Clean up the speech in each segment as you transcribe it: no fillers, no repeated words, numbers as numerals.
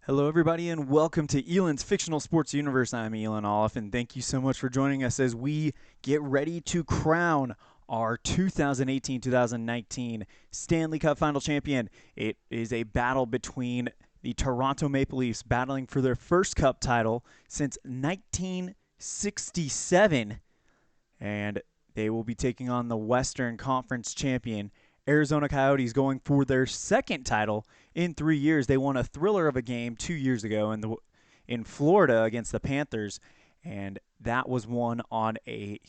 Hello, everybody, and welcome to Elan's Fictional Sports Universe. I'm Elan Oliff, and thank you so much for joining us as we get ready to crown our 2018-2019 Stanley Cup Final Champion. It is a battle between the Toronto Maple Leafs battling for their first Cup title since 1967, and they will be taking on the Western Conference champion, Arizona Coyotes, going for their second title in 3 years. They won a thriller of a game 2 years ago in Florida against the Panthers, and that was won on a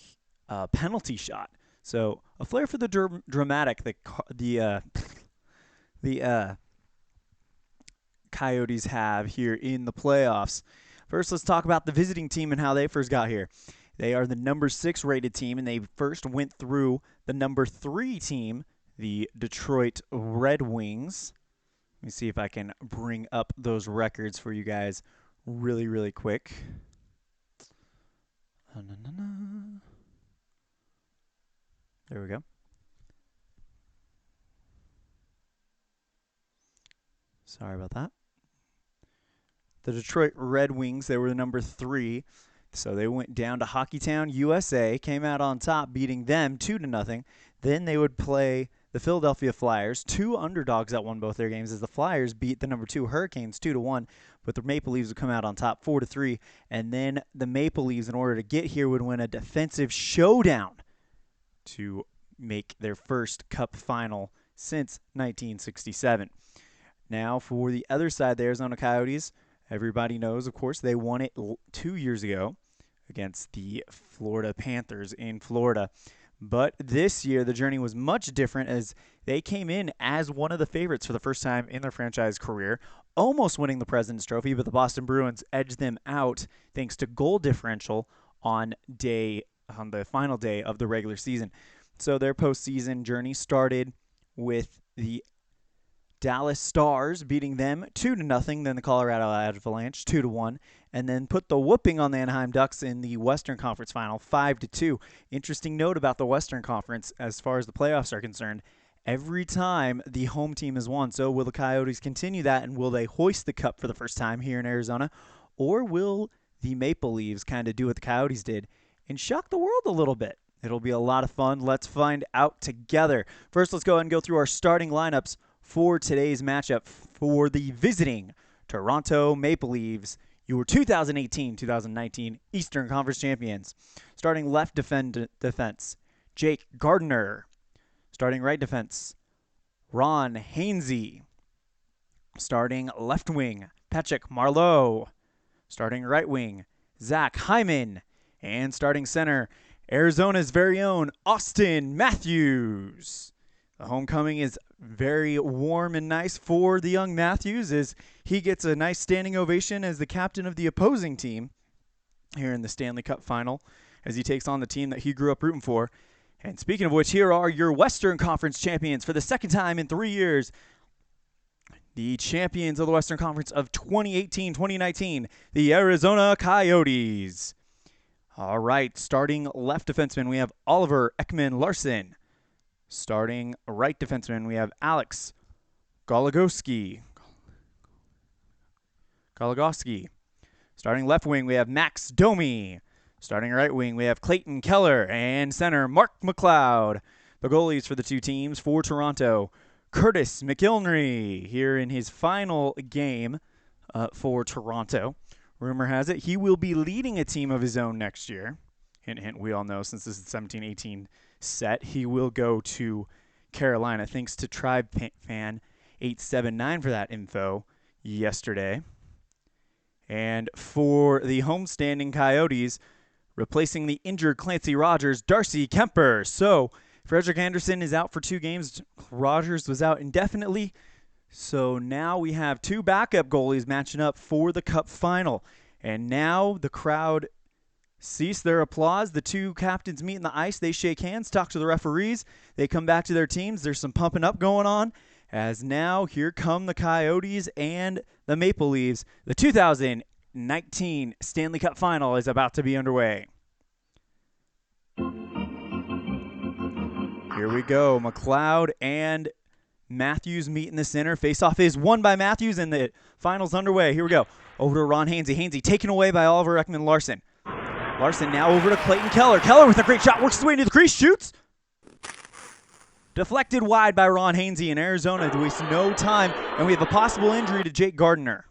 penalty shot. So a flair for the dramatic. The Coyotes have here in the playoffs. First, let's talk about the visiting team and how they first got here. They are the number 6 rated team, and they first went through the number 3 team, the Detroit Red Wings. Let me see if I can bring up those records for you guys really quick. There we go. Sorry about that. The Detroit Red Wings, they were the number 3. So they went down to Hockeytown, USA, came out on top, beating them 2-0. Then they would play the Philadelphia Flyers, 2 underdogs that won both their games, as the Flyers beat the number 2 Hurricanes 2-1, but the Maple Leafs would come out on top 4-3, and then the Maple Leafs, in order to get here, would win a defensive showdown to make their first Cup final since 1967. Now, for the other side, the Arizona Coyotes, everybody knows, of course, they won it 2 years ago against the Florida Panthers in Florida. But this year, the journey was much different as they came in as one of the favorites for the first time in their franchise career, almost winning the President's Trophy, but the Boston Bruins edged them out thanks to goal differential on the final day of the regular season. So their postseason journey started with the Dallas Stars beating them 2-0, then the Colorado Avalanche 2-1, and then put the whooping on the Anaheim Ducks in the Western Conference Final 5-2. Interesting note about the Western Conference as far as the playoffs are concerned. Every time the home team has won. So will the Coyotes continue that, and will they hoist the cup for the first time here in Arizona? Or will the Maple Leafs kind of do what the Coyotes did and shock the world a little bit? It'll be a lot of fun. Let's find out together. First, let's go ahead and go through our starting lineups for today's matchup for the visiting Toronto Maple Leafs, your 2018-2019 Eastern Conference champions. Starting left defense, Jake Gardiner. Starting right defense, Ron Hainsey. Starting left wing, Patrick Marleau. Starting right wing, Zach Hyman. And starting center, Arizona's very own Auston Matthews. The homecoming is very warm and nice for the young Matthews as he gets a nice standing ovation as the captain of the opposing team here in the Stanley Cup final as he takes on the team that he grew up rooting for. And speaking of which, here are your Western Conference champions for the second time in 3 years. The champions of the Western Conference of 2018-2019, the Arizona Coyotes. All right, starting left defenseman, we have Oliver Ekman-Larsson. Starting right defenseman, we have Alex Goligoski. Starting left wing, we have Max Domi. Starting right wing, we have Clayton Keller. And center, Mark McLeod. The goalies for the two teams for Toronto, Curtis McIlnery, here in his final game for Toronto. Rumor has it he will be leading a team of his own next year. Hint, hint, we all know since this is 17-18 set, he will go to Carolina. Thanks to Tribe Fan 879 for that info yesterday. And for the homestanding Coyotes, replacing the injured Clancy Rogers, Darcy Kemper. So Frederik Andersen is out for 2 games. Rogers was out indefinitely. So now we have 2 backup goalies matching up for the Cup final. And now the crowd cease their applause. The 2 captains meet in the ice. They shake hands, talk to the referees. They come back to their teams. There's some pumping up going on. As now, here come the Coyotes and the Maple Leafs. The 2019 Stanley Cup Final is about to be underway. Here we go. McLeod and Matthews meet in the center. Face-off is won by Matthews, and the finals underway. Here we go. Over to Ron Hainsey. Hainsey taken away by Oliver Ekman-Larsson. Larsson now over to Clayton Keller. Keller with a great shot. Works his way into the crease. Shoots. Deflected wide by Ron Hainsey, and Arizona to waste no time. And we have a possible injury to Jake Gardiner.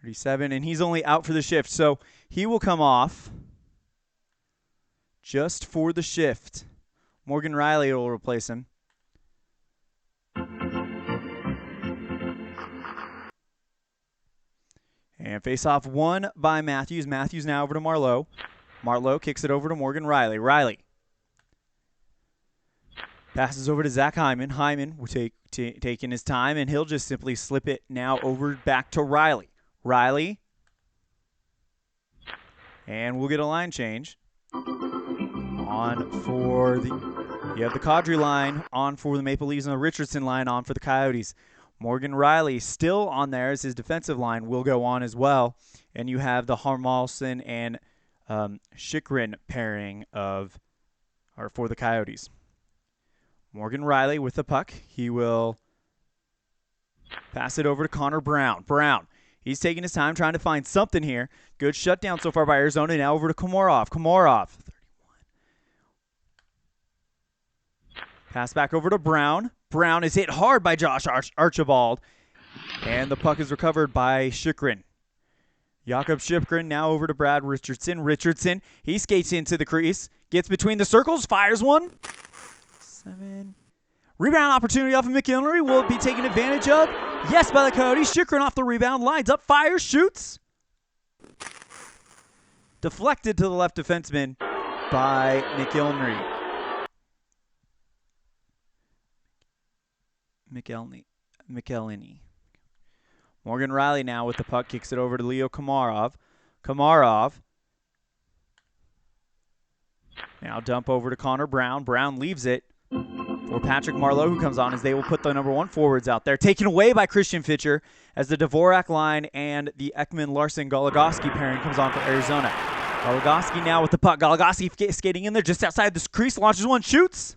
37, and he's only out for the shift. So he will come off just for the shift. Morgan Riley will replace him. And face-off won by Matthews. Matthews now over to Marleau. Marleau kicks it over to Morgan Riley. Riley passes over to Zach Hyman. Hyman will taking his time, and he'll just simply slip it now over back to Riley. Riley. And we'll get a line change. On for the, you have the Kadri line on for the Maple Leafs and the Richardson line on for the Coyotes. Morgan Riley still on there as his defensive line will go on as well. And you have the Harmalson and Chychrun pairing for the Coyotes. Morgan Riley with the puck. He will pass it over to Connor Brown. Brown, he's taking his time trying to find something here. Good shutdown so far by Arizona. Now over to Komarov. Komarov. 31. Pass back over to Brown. Brown is hit hard by Josh Archibald. And the puck is recovered by Chychrun. Jakob Chychrun now over to Brad Richardson. Richardson, he skates into the crease. Gets between the circles. Fires one. 7. Rebound opportunity off of McIlnery. Will it be taken advantage of? Yes, by the Coyotes. Chychrun off the rebound. Lines up. Fires. Shoots. Deflected to the left defenseman by McIlnery. McElhinney. Morgan Riley now with the puck. Kicks it over to Leo Komarov. Komarov. Now dump over to Connor Brown. Brown leaves it for Patrick Marleau, who comes on as they will put the number 1 forwards out there. Taken away by Christian Fischer as the Dvorak line and the Ekman-Larsson-Goligoski pairing comes on for Arizona. Goligoski now with the puck. Goligoski skating in there just outside the crease. Launches one. Shoots.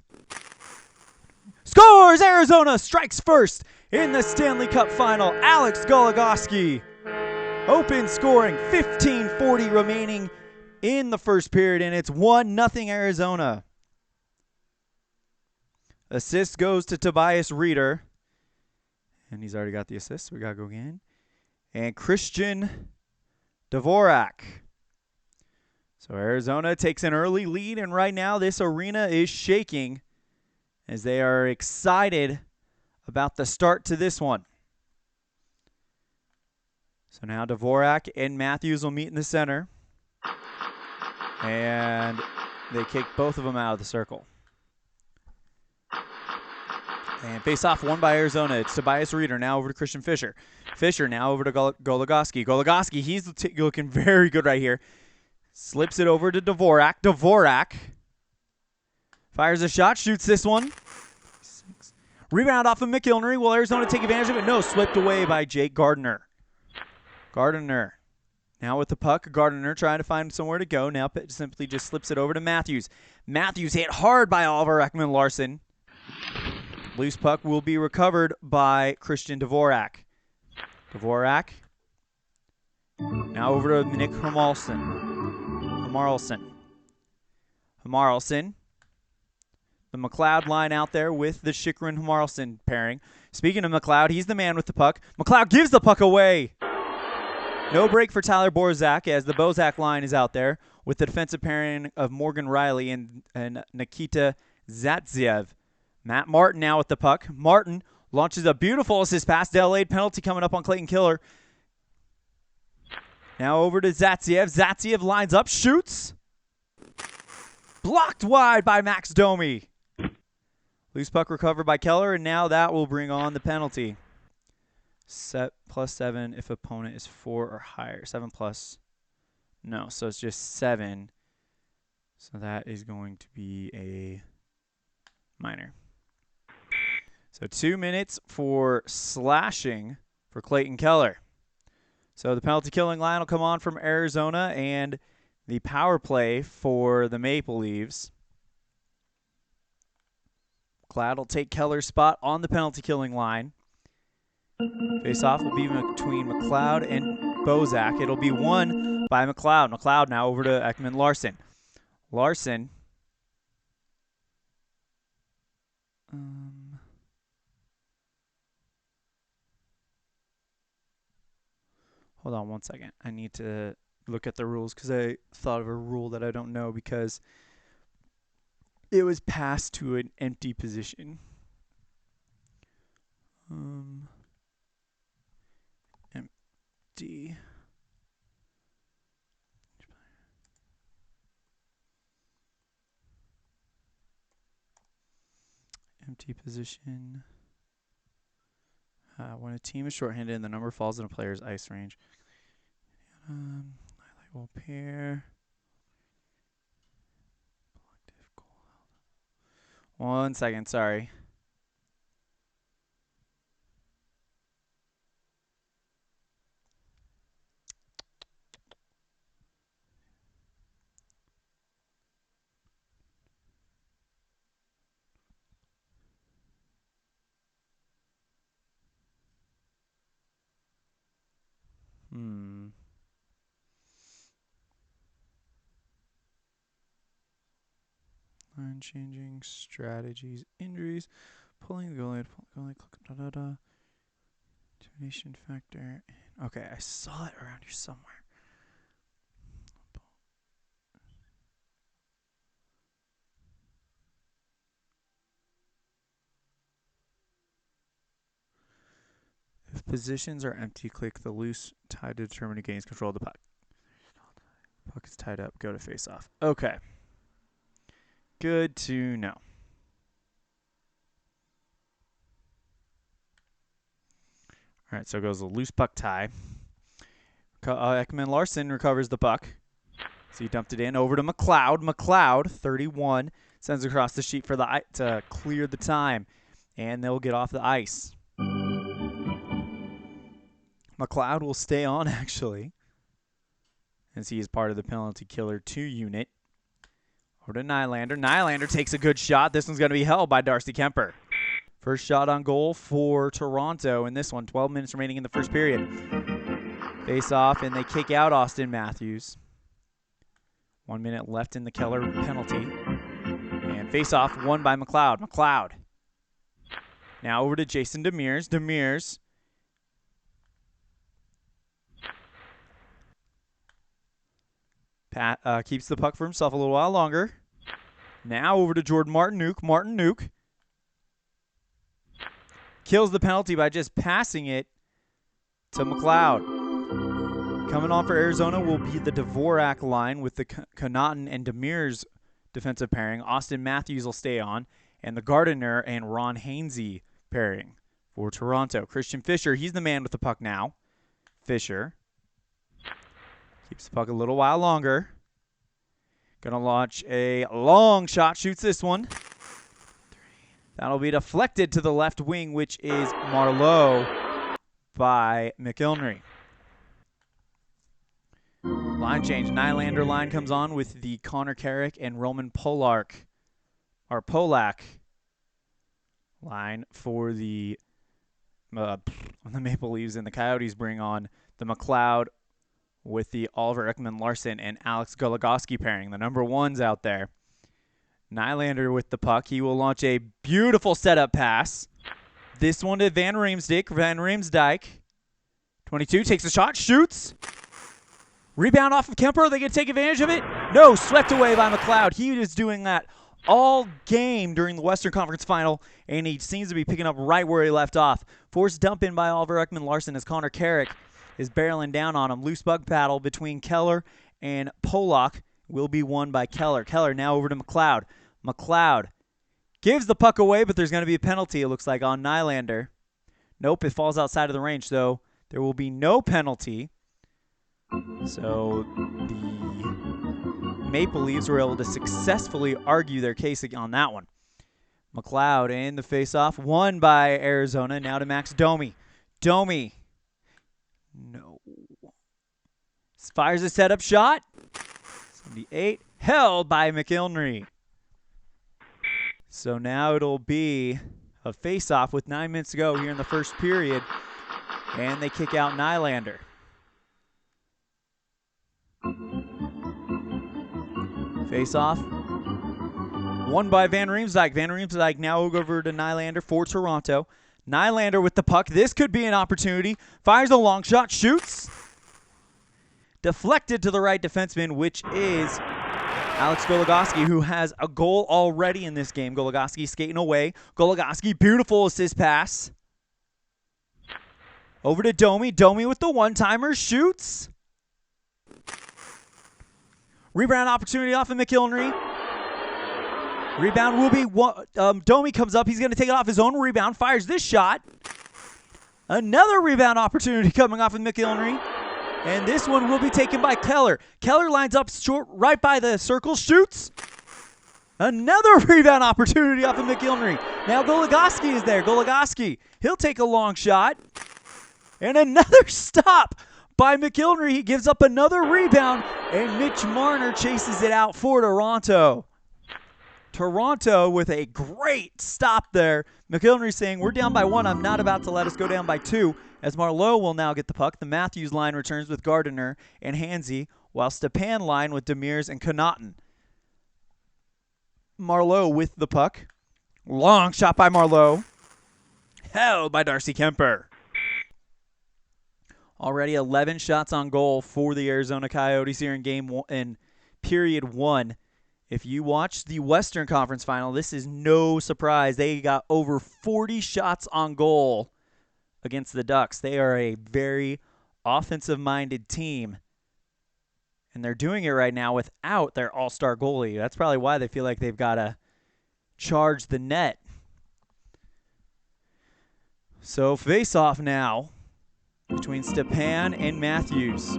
Scores! Arizona strikes first in the Stanley Cup final. Alex Goligoski open scoring. 15:40 remaining in the first period, and it's 1-0 Arizona. Assist goes to Tobias Reeder. And he's already got the assist, so we got to go again. And Christian Dvorak. So Arizona takes an early lead, and right now this arena is shaking as they are excited about the start to this one. So now Dvorak and Matthews will meet in the center. And they kick both of them out of the circle. And face-off won by Arizona. It's Tobias Reeder now over to Christian Fischer. Fischer now over to Goligoski. Goligoski, he's looking very good right here. Slips it over to Dvorak. Dvorak fires a shot, shoots this one. 6. Rebound off of McIlnery. Will Arizona take advantage of it? No, swept away by Jake Gardiner. Gardiner now with the puck. Gardiner trying to find somewhere to go. Now simply just slips it over to Matthews. Matthews hit hard by Oliver Ekman-Larsson. Loose puck will be recovered by Christian Dvorak. Dvorak now over to Nick Hamarlson. The McLeod line out there with the Chychrun-Hamarlson pairing. Speaking of McLeod, he's the man with the puck. McLeod gives the puck away. No break for Tyler Borzak as the Bozak line is out there with the defensive pairing of Morgan Riley and Nikita Zatziev. Matt Martin now with the puck. Martin launches a beautiful assist pass. Delayed penalty coming up on Clayton Keller. Now over to Zatziev. Zatziev lines up, shoots. Blocked wide by Max Domi. Loose puck recovered by Keller, and now that will bring on the penalty. +7 if opponent is 4 or higher. 7+. No, so it's just 7. So that is going to be a minor. So 2 minutes for slashing for Clayton Keller. So the penalty killing line will come on from Arizona, and the power play for the Maple Leafs McLeod will take Keller's spot on the penalty killing line. Face-off will be between McLeod and Bozak. It'll be won by McLeod. McLeod now over to Ekman-Larsson. Larsson. Hold on one second. I need to look at the rules because I thought of a rule that I don't know because it was passed to an empty position. Empty. Empty position. When a team is shorthanded and the number falls in a player's ice range. Highlight will appear. 1 second, sorry. Line changing, strategies, injuries, pulling the goalie, intimidation factor. Okay, I saw it around here somewhere. If positions are empty, click the loose tie to determine who gains control of the puck. Puck is tied up. Go to face-off. Okay. Good to know. All right, so it goes a loose puck tie. Ekman-Larsson recovers the puck. So he dumped it in over to McLeod. McLeod, 31, sends it across the sheet for the to clear the time, and they'll get off the ice. McLeod will stay on, actually, as he is part of the penalty killer 2 unit. Over to Nylander. Nylander takes a good shot. This one's going to be held by Darcy Kemper. First shot on goal for Toronto in this one. 12 minutes remaining in the first period. Face off, and they kick out Auston Matthews. 1 minute left in the Keller penalty. And face off won by McLeod. McLeod. Now over to Jason Demers. Demers. Keeps the puck for himself a little while longer. Now over to Jordan Martinook. Martinook kills the penalty by just passing it to McLeod. Coming on for Arizona will be the Dvorak line with the Connaughton and Demers defensive pairing. Auston Matthews will stay on, and the Gardiner and Ron Hainsey pairing for Toronto. Christian Fischer, he's the man with the puck now. Fischer keeps the puck a little while longer. Going to launch a long shot. Shoots this one. That'll be deflected to the left wing, which is Marleau by McIlnery. Line change. Nylander line comes on with the Connor Carrick and Roman Polak line for the Maple Leafs, and the Coyotes bring on the McLeod with the Oliver Ekman-Larsson and Alex Goligoski pairing. The number 1's out there. Nylander with the puck. He will launch a beautiful setup pass. This one to Van Riemsdyk. Van Riemsdyk. 22 takes a shot, shoots. Rebound off of Kemper. Are they going to take advantage of it? No, swept away by McLeod. He was doing that all game during the Western Conference Final, and he seems to be picking up right where he left off. Forced dump in by Oliver Ekman-Larsson as Connor Carrick is barreling down on him. Loose bug paddle between Keller and Polak will be won by Keller. Keller now over to McLeod. McLeod gives the puck away, but there's going to be a penalty, it looks like, on Nylander. Nope, it falls outside of the range, so there will be no penalty. So the Maple Leafs were able to successfully argue their case on that one. McLeod in the faceoff, won by Arizona. Now to Max Domi. Domi. No. Fires a setup shot. 78. Held by McIlnery. So now it'll be a face-off with 9 minutes to go here in the first period. And they kick out Nylander. Face-off. Won by Van Riemsdyk. Van Riemsdyk now over to Nylander for Toronto. Nylander with the puck. This could be an opportunity. Fires a long shot. Shoots. Deflected to the right defenseman, which is Alex Goligoski, who has a goal already in this game. Goligoski skating away. Goligoski, beautiful assist pass. Over to Domi. Domi with the one-timer. Shoots. Rebound opportunity off of McIlhenry. Rebound will be, Domi comes up. He's going to take it off his own rebound. Fires this shot. Another rebound opportunity coming off of McIlhenry. And this one will be taken by Keller. Keller lines up short right by the circle. Shoots. Another rebound opportunity off of McIlhenry. Now Goligoski is there. Goligoski. He'll take a long shot. And another stop by McIlhenry. He gives up another rebound. And Mitch Marner chases it out for Toronto. Toronto with a great stop there. McIlhenry saying, we're down by 1. I'm not about to let us go down by 2. As Marleau will now get the puck. The Matthews line returns with Gardiner and Hansey, while Stepan line with Demers and Connaughton. Marleau with the puck. Long shot by Marleau. Held by Darcy Kemper. Already 11 shots on goal for the Arizona Coyotes here in period 1. If you watch the Western Conference Final, this is no surprise. They got over 40 shots on goal against the Ducks. They are a very offensive-minded team, and they're doing it right now without their all-star goalie. That's probably why they feel like they've got to charge the net. So face-off now between Stepan and Matthews.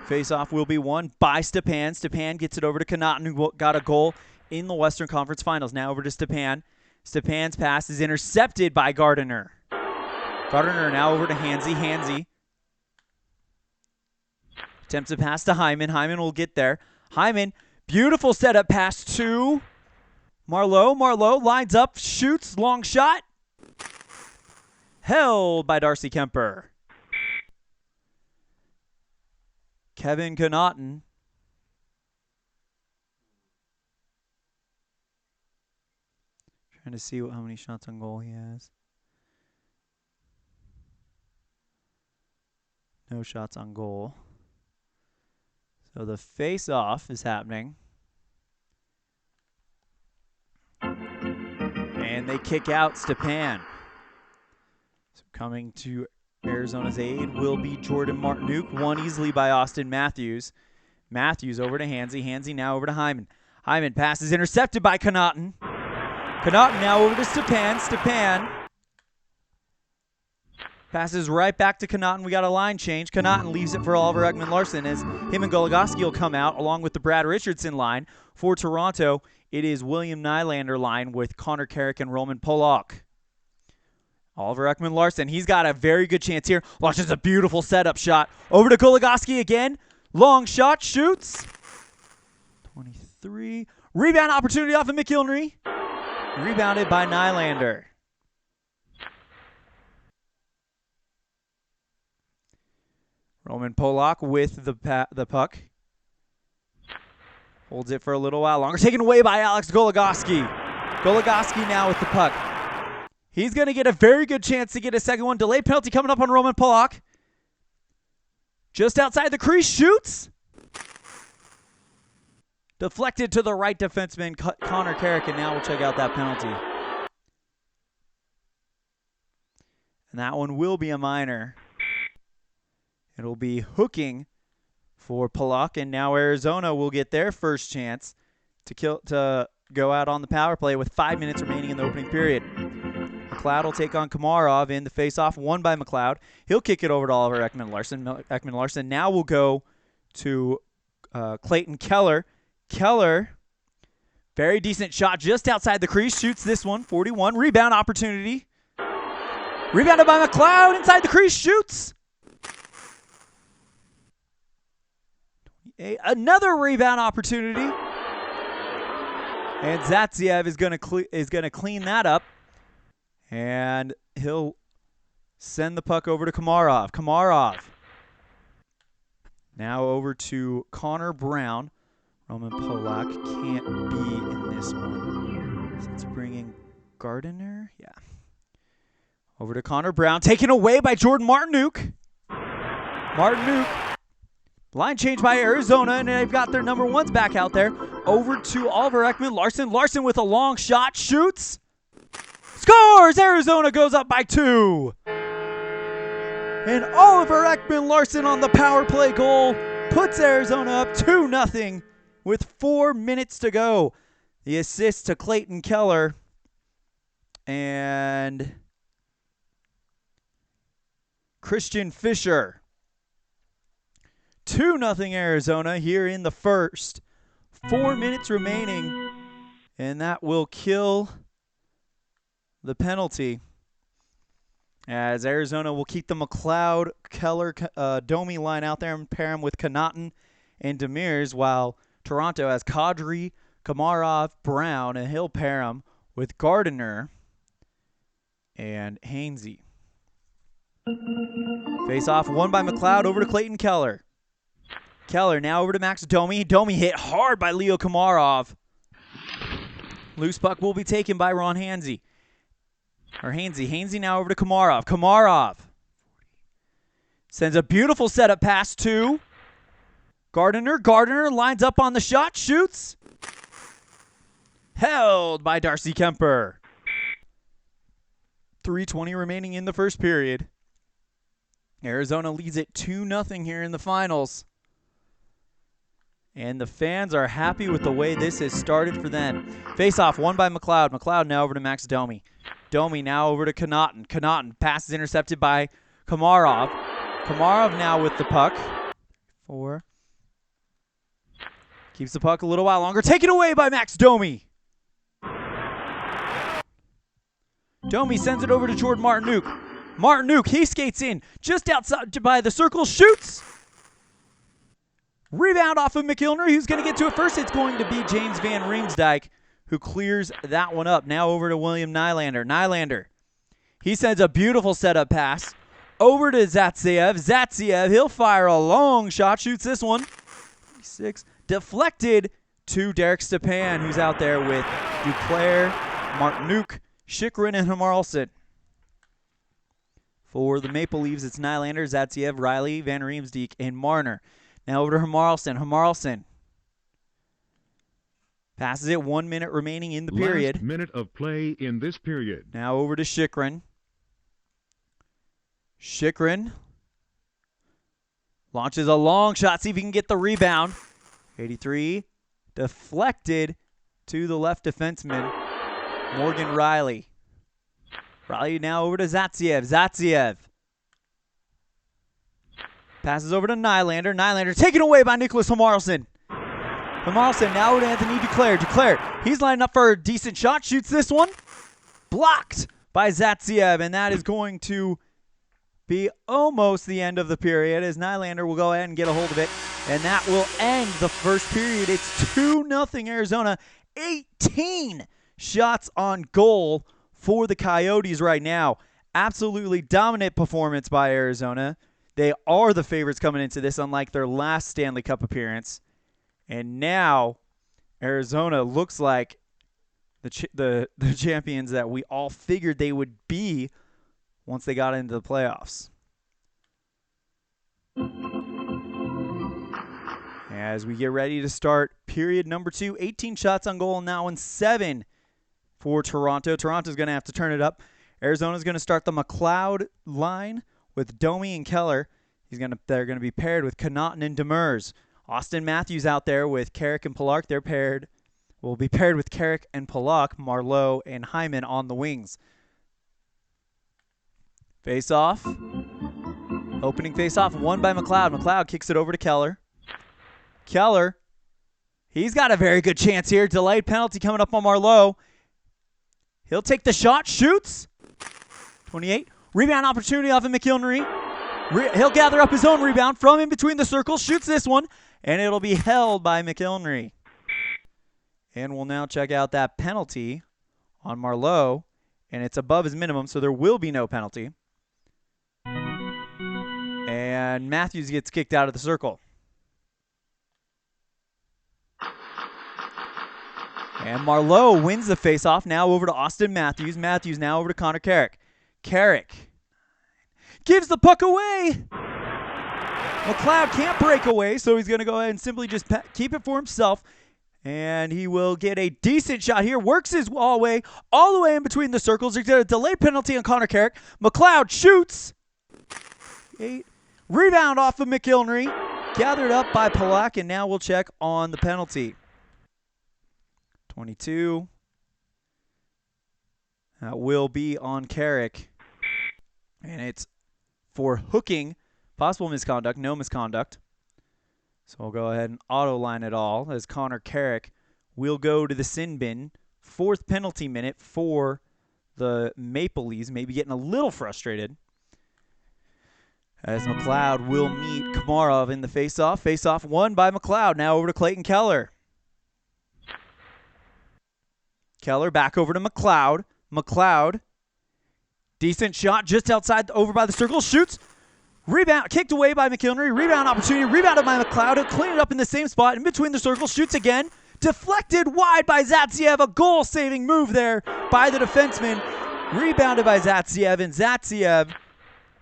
Face-off will be won by Stepan. Stepan gets it over to Connaughton, who got a goal in the Western Conference Finals. Now over to Stepan. Stepan's pass is intercepted by Gardiner. Gardiner now over to Hansey. Hansey attempts a pass to Hyman. Hyman will get there. Hyman, beautiful setup pass to Marleau. Marleau lines up, shoots, long shot. Held by Darcy Kemper. Kevin Connaughton. Trying to see how many shots on goal he has. No shots on goal. So the face-off is happening. And they kick out Stepan. So coming to Arizona's aid will be Jordan Martinook, won easily by Auston Matthews. Matthews over to Hansey. Hansey now over to Hyman. Hyman passes intercepted by Connaughton. Connaughton now over to Stepan. Stepan passes right back to Connaughton. We got a line change. Connaughton leaves it for Oliver Ekman-Larsson as him and Goligoski will come out along with the Brad Richardson line. For Toronto, it is William Nylander line with Connor Carrick and Roman Polak. Oliver Ekman-Larsson, he's got a very good chance here. Launches a beautiful setup shot. Over to Goligoski again. Long shot, shoots. 23. Rebound opportunity off of McIlhenry. Rebounded by Nylander. Roman Polak with the puck. Holds it for a little while longer. Taken away by Alex Goligoski. Goligoski now with the puck. He's going to get a very good chance to get a second one. Delayed penalty coming up on Roman Polak. Just outside the crease, shoots. Deflected to the right defenseman, Connor Carrick, and now we'll check out that penalty. And that one will be a minor. It'll be hooking for Polak, and now Arizona will get their first chance to go out on the power play with 5 minutes remaining in the opening period. McLeod will take on Komarov in the face-off, won by McLeod. He'll kick it over to Oliver Ekman-Larsson. Ekman-Larsson now will go to Clayton Keller. Keller, very decent shot just outside the crease. Shoots this one, 41. Rebound opportunity. Rebounded by McLeod inside the crease. Shoots. Another rebound opportunity. And Zatsiev is gonna clean that up. And he'll send the puck over to Komarov. Komarov. Now over to Connor Brown. Roman Polak can't be in this one. So it's bringing Gardiner. Yeah. Over to Connor Brown. Taken away by Jordan Martinook. Martinook. Line change by Arizona, and they've got their number ones back out there. Over to Oliver Ekman Larson. Larson with a long shot. Shoots. Scores! Arizona goes up by 2. And Oliver Ekman Larson on the power play goal puts Arizona up 2-0 with 4 minutes to go. The assist to Clayton Keller. And Christian Fisher. 2-0 Arizona here in the first. 4 minutes remaining. And that will kill the penalty. As Arizona will keep the McLeod, Keller, Domi line out there and pair him with Connaughton and Demers, while Toronto has Kadri, Komarov, Brown, and he'll pair him with Gardiner and Hainsey. Face off won by McLeod over to Clayton Keller. Keller now over to Max Domi. Domi hit hard by Leo Komarov. Loose puck will be taken by Ron Hainsey. Hainsey now over to Komarov. Komarov sends a beautiful setup pass to Gardiner. Gardiner lines up on the shot. Shoots. Held by Darcy Kemper. 3:20 remaining in the first period. Arizona leads it 2-0 here in the finals. And the fans are happy with the way this has started for them. Face-off won by McLeod. McLeod now over to Max Domi. Domi now over to Connaughton. Connaughton pass is intercepted by Komarov. Komarov now with the puck. 4. Keeps the puck a little while longer. Taken away by Max Domi. Domi sends it over to Jordan Martinook. Martinook, he skates in just outside by the circle. Shoots. Rebound off of McIlnery, who's going to get to it first. It's going to be James Van Riemsdyk who clears that one up. Now over to William Nylander. Nylander, he sends a beautiful setup pass over to Zatsiev. Zatsiev, he'll fire a long shot. Shoots this one. 6. Deflected to Derek Stepan, who's out there with Duclair, Martinook, Chychrun, and Hamarlson. For the Maple Leafs, it's Nylander, Zatsiev, Riley, Van Riemsdyk, and Marner. Now over to Hamarlson. Hamarlson passes it. 1 minute remaining in the period. Last minute of play in this period. Now over to Chychrun. Chychrun launches a long shot. See if he can get the rebound. 83. Deflected to the left defenseman, Morgan Riley. Riley now over to Zatsiev. Zatsiev passes over to Nylander. Nylander taken away by Nicholas Hamarlson. Hamarlson now over to Anthony Duclair. Duclair, he's lining up for a decent shot. Shoots this one. Blocked by Zatsiev, and that is going to be almost the end of the period as Nylander will go ahead and get a hold of it, and that will end the first period. It's 2-0 Arizona. 18 shots on goal for the Coyotes right now. Absolutely dominant performance by Arizona. They are the favorites coming into this, unlike their last Stanley Cup appearance. And now Arizona looks like the champions that we all figured they would be once they got into the playoffs. As we get ready to start period number 2, 18 shots on goal in that one, 7 for Toronto. Toronto's going to have to turn it up. Arizona's going to start the McLeod line with Domi and Keller. They're going to be paired with Connaughton and Demers. Auston Matthews out there with Carrick and Polak. Will be paired with Carrick and Polak, Marleau and Hyman on the wings. Face-off. Opening face-off won by McLeod. McLeod kicks it over to Keller. Keller, he's got a very good chance here. Delayed penalty coming up on Marleau. He'll take the shot. Shoots. 28. Rebound opportunity off of McIlnery. He'll gather up his own rebound from in between the circles. Shoots this one, and it'll be held by McIlnery. And we'll now check out that penalty on Marleau, and it's above his minimum, so there will be no penalty. And Matthews gets kicked out of the circle. And Marleau wins the faceoff. Now over to Auston Matthews. Matthews now over to Connor Carrick. Carrick gives the puck away. McLeod can't break away, so he's going to go ahead and simply just keep it for himself. And he will get a decent shot here. Works his all the way in between the circles. He's got a delayed penalty on Connor Carrick. McLeod shoots. 8. Rebound off of McIlnery. Gathered up by Polak, and now we'll check on the penalty. 22. That will be on Carrick. And it's for hooking. Possible misconduct, no misconduct. So we'll go ahead and auto line it all as Connor Carrick will go to the sin bin. 4th penalty minute for the Maple Leafs, maybe getting a little frustrated. As McLeod will meet Komarov in the faceoff. Faceoff won by McLeod. Now over to Clayton Keller. Keller back over to McLeod. McLeod, decent shot just outside, over by the circle, shoots. Rebound, kicked away by McIlnery. Rebound opportunity, rebounded by McLeod. He'll clean it up in the same spot, in between the circles, shoots again. Deflected wide by Zatsiev. A goal-saving move there by the defenseman. Rebounded by Zatsiev, and Zatsiev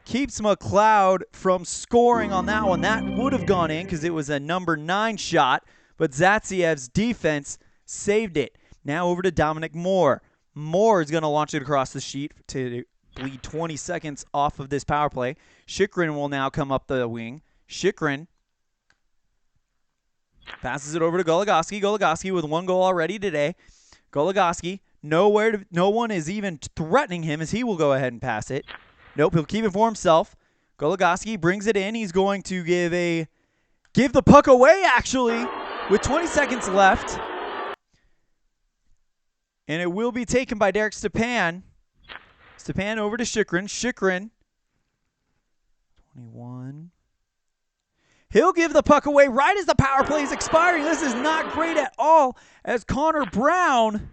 keeps McLeod from scoring on that one. That would have gone in because it was a number 9 shot, but Zatsiev's defense saved it. Now over to Dominic Moore. Moore is going to launch it across the sheet to bleed 20 seconds off of this power play. Chychrun will now come up the wing. Chychrun passes it over to Goligoski. Goligoski with 1 goal already today. Goligoski, no one is even threatening him as he will go ahead and pass it. Nope, he'll keep it for himself. Goligoski brings it in. He's going to give the puck away, actually, with 20 seconds left. And it will be taken by Derek Stepan. Stepan over to Chychrun. Chychrun, 21. He'll give the puck away right as the power play is expiring. This is not great at all, as Connor Brown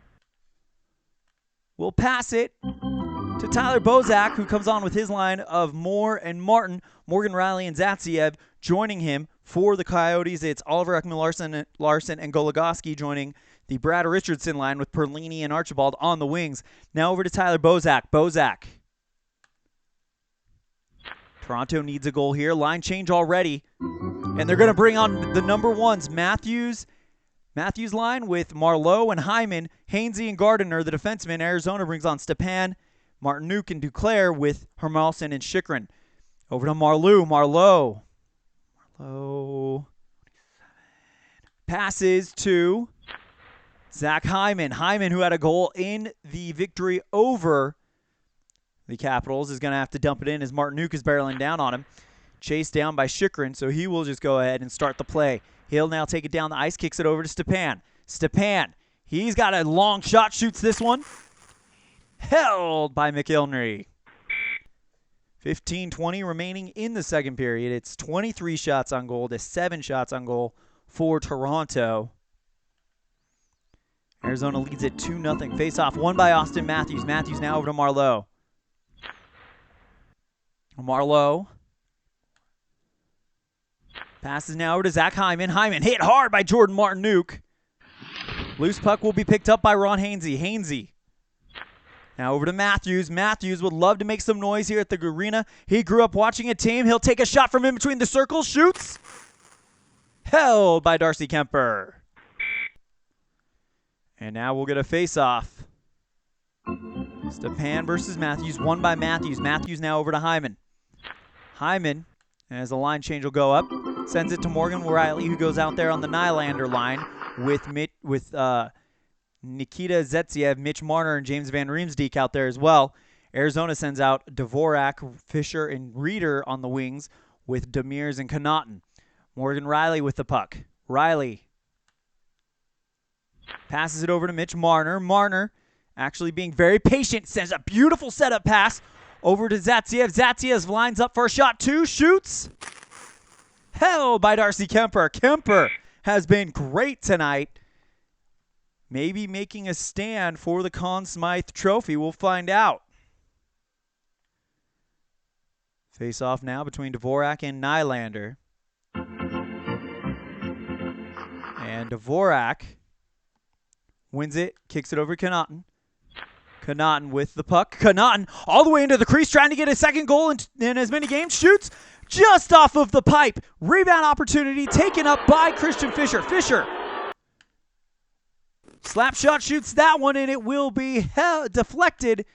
will pass it to Tyler Bozak, who comes on with his line of Moore and Martin. Morgan Riley and Zatsiev joining him for the Coyotes. It's Oliver Ekman-Larsson and Goligoski joining the Brad Richardson line with Perlini and Archibald on the wings. Now over to Tyler Bozak. Bozak. Toronto needs a goal here. Line change already. And they're going to bring on the number 1s. Matthews line with Marleau and Hyman. Hainsey and Gardiner, the defensemen. Arizona brings on Stepan, Martinuk, and Duclair with Hermalson and Chychrun. Over to Marleau. Marleau. Passes to Zach Hyman. Hyman, who had a goal in the victory over the Capitals, is going to have to dump it in as Martinuk is barreling down on him. Chased down by Chychrun, so he will just go ahead and start the play. He'll now take it down the ice, kicks it over to Stepan. Stepan, he's got a long shot, shoots this one. Held by McIlnery. 15:20 remaining in the second period. It's 23 shots on goal to 7 shots on goal for Toronto. Arizona leads it 2-0. Face-off won by Auston Matthews. Matthews now over to Marleau. Marleau passes now over to Zach Hyman. Hyman hit hard by Jordan Martinuk. Loose puck will be picked up by Ron Hainsey. Hainsey now over to Matthews. Matthews would love to make some noise here at the arena. He grew up watching a team. He'll take a shot from in between the circles. Shoots. Held by Darcy Kemper. And now we'll get a face-off. Stepan versus Matthews, won by Matthews. Matthews now over to Hyman. Hyman, as the line change will go up, sends it to Morgan Riley, who goes out there on the Nylander line with Nikita Zatsiev, Mitch Marner, and James Van Riemsdyk out there as well. Arizona sends out Dvorak, Fisher, and Reeder on the wings with Demers and Connaughton. Morgan Riley with the puck. Riley passes it over to Mitch Marner. Marner, actually being very patient, sends a beautiful setup pass over to Zatsiev. Zatsiev lines up for a shot. 2, shoots. Held by Darcy Kemper. Kemper has been great tonight. maybe making a stand for the Conn Smythe Trophy. We'll find out. Face off now between Dvorak and Nylander. And Dvorak wins it, kicks it over to Connaughton. Connaughton with the puck. Connaughton all the way into the crease, trying to get a second goal in as many games. Shoots just off of the pipe. Rebound opportunity taken up by Christian Fischer. Fischer. Slap shot shoots that one, and it will be deflected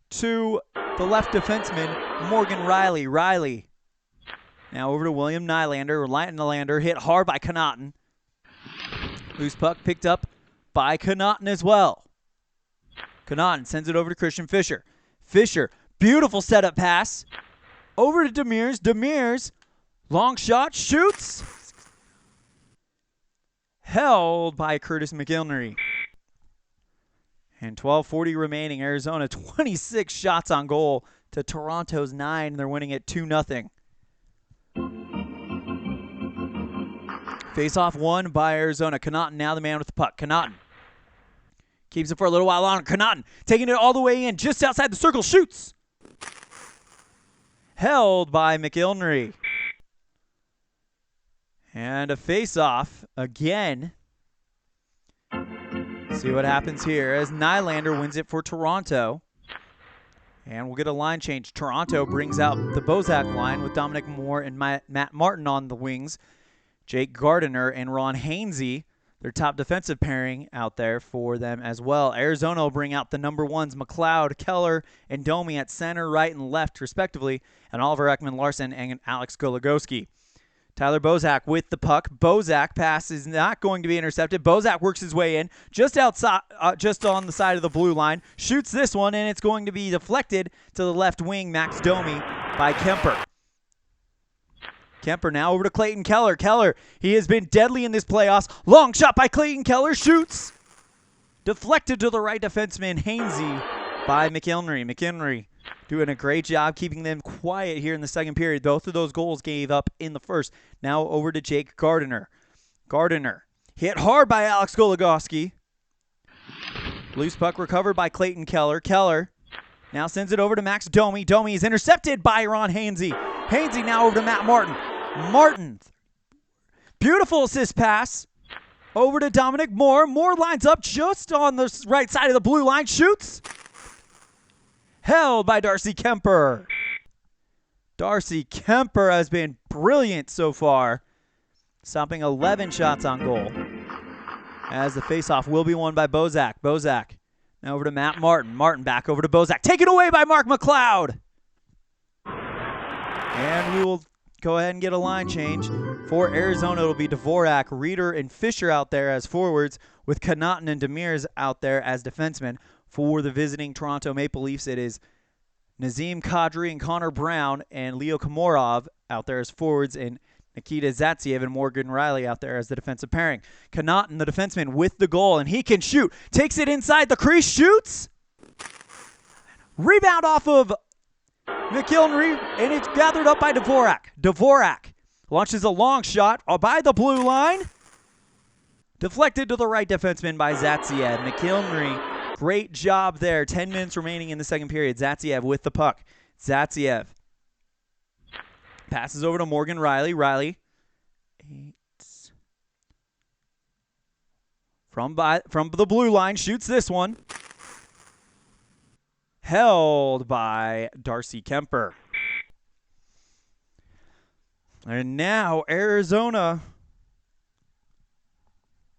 to the left defenseman, Morgan Riley. Riley. Now over to William Nylander. Nylander hit hard by Connaughton. Loose puck picked up by Connaughton as well. Connaughton sends it over to Christian Fischer. Fischer, beautiful setup pass. Over to Demers. Demers, long shot, shoots. Held by Curtis McIlnery. And 12:40 remaining. Arizona 26 shots on goal to Toronto's 9. They're winning it 2-0. Face-off won by Arizona. Connaughton now the man with the puck. Connaughton keeps it for a little while on. Connaughton taking it all the way in, just outside the circle, shoots. Held by McIlnery. And a face-off again. See what happens here as Nylander wins it for Toronto. And we'll get a line change. Toronto brings out the Bozak line with Dominic Moore and Matt Martin on the wings. Jake Gardiner and Ron Hainsey, their top defensive pairing out there for them as well. Arizona will bring out the number ones, McLeod, Keller, and Domi at center, right, and left, respectively, and Oliver Ekman-Larsson and Alex Goligoski. Tyler Bozak with the puck. Bozak pass is not going to be intercepted. Bozak works his way in just outside, just on the side of the blue line. Shoots this one, and it's going to be deflected to the left wing, Max Domi, by Kemper. Kemper now over to Clayton Keller. Keller, he has been deadly in this playoffs. Long shot by Clayton Keller. Shoots. Deflected to the right defenseman, Hainsey, by McIlnery. McIlnery doing a great job keeping them quiet here in the second period. Both of those goals gave up in the first. Now over to Jake Gardiner. Gardiner hit hard by Alex Goligoski. Loose puck recovered by Clayton Keller. Keller now sends it over to Max Domi. Domi is intercepted by Ron Hainsey. Hainsey now over to Matt Martin. Martin, beautiful assist pass over to Dominic Moore. Moore lines up just on the right side of the blue line. Shoots. Held by Darcy Kemper. Darcy Kemper has been brilliant so far, stopping 11 shots on goal. As the faceoff will be won by Bozak. Bozak now over to Matt Martin. Martin back over to Bozak. Taken away by Mark McLeod. And we will go ahead and get a line change. For Arizona, it'll be Dvorak, Reeder, and Fischer out there as forwards, with Connaughton and Demers out there as defensemen. For the visiting Toronto Maple Leafs, it is Nazem Kadri and Connor Brown and Leo Komorov out there as forwards, and Nikita Zatsiev and Morgan Riley out there as the defensive pairing. Connaughton, the defenseman, with the goal, and he can shoot. Takes it inside the crease, shoots. Rebound off of McIlnery, and it's gathered up by Dvorak. Dvorak launches a long shot by the blue line. Deflected to the right defenseman by Zatsiev. McIlnery, great job there. 10 minutes remaining in the second period. Zatsiev with the puck. Zatsiev passes over to Morgan Riley. Riley from the blue line, shoots this one. Held by Darcy Kemper. And now Arizona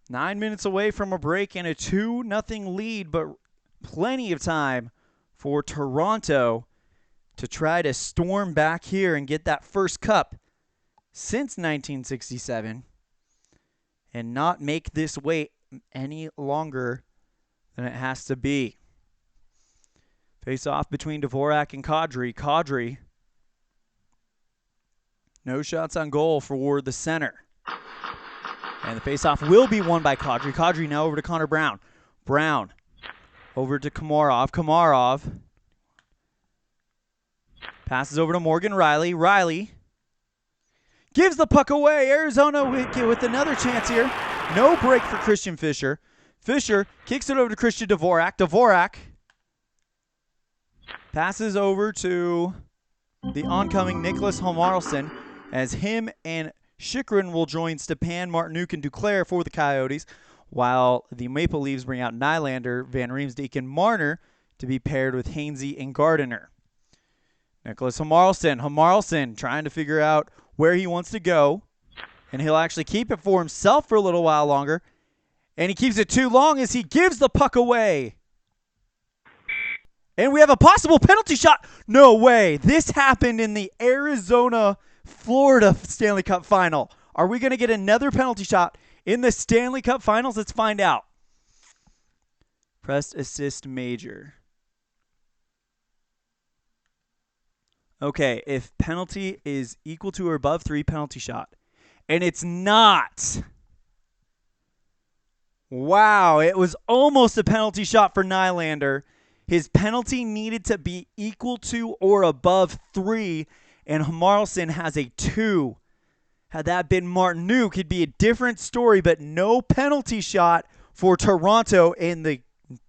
9 minutes away from a break and a 2-0 lead, but plenty of time for Toronto to try to storm back here and get that first cup since 1967 and not make this wait any longer than it has to be. Face off between Dvorak and Kadri. Kadri, no shots on goal for the center. And the face-off will be won by Kadri. Kadri now over to Connor Brown. Brown over to Komorov. Komorov passes over to Morgan Riley. Riley gives the puck away. Arizona with another chance here. No break for Christian Fischer. Fisher kicks it over to Christian Dvorak. Dvorak passes over to the oncoming Nicholas Homarlson as him and Chychrun will join Stepan, Martinuk, and Duclair for the Coyotes, while the Maple Leafs bring out Nylander, Van Riemsdyk, and Marner to be paired with Hainsey and Gardiner. Nicholas Homarlson trying to figure out where he wants to go, and he'll actually keep it for himself for a little while longer, and he keeps it too long as he gives the puck away. And we have a possible penalty shot. No way. This happened in the Arizona-Florida Stanley Cup final. Are we going to get another penalty shot in the Stanley Cup finals? Let's find out. Press assist major. Okay, if penalty is equal to or above 3, penalty shot. And it's not. Wow, it was almost a penalty shot for Nylander. His penalty needed to be equal to or above 3, and Homarlson has a 2. Had that been Martinuk, it'd be a different story, but no penalty shot for Toronto, and the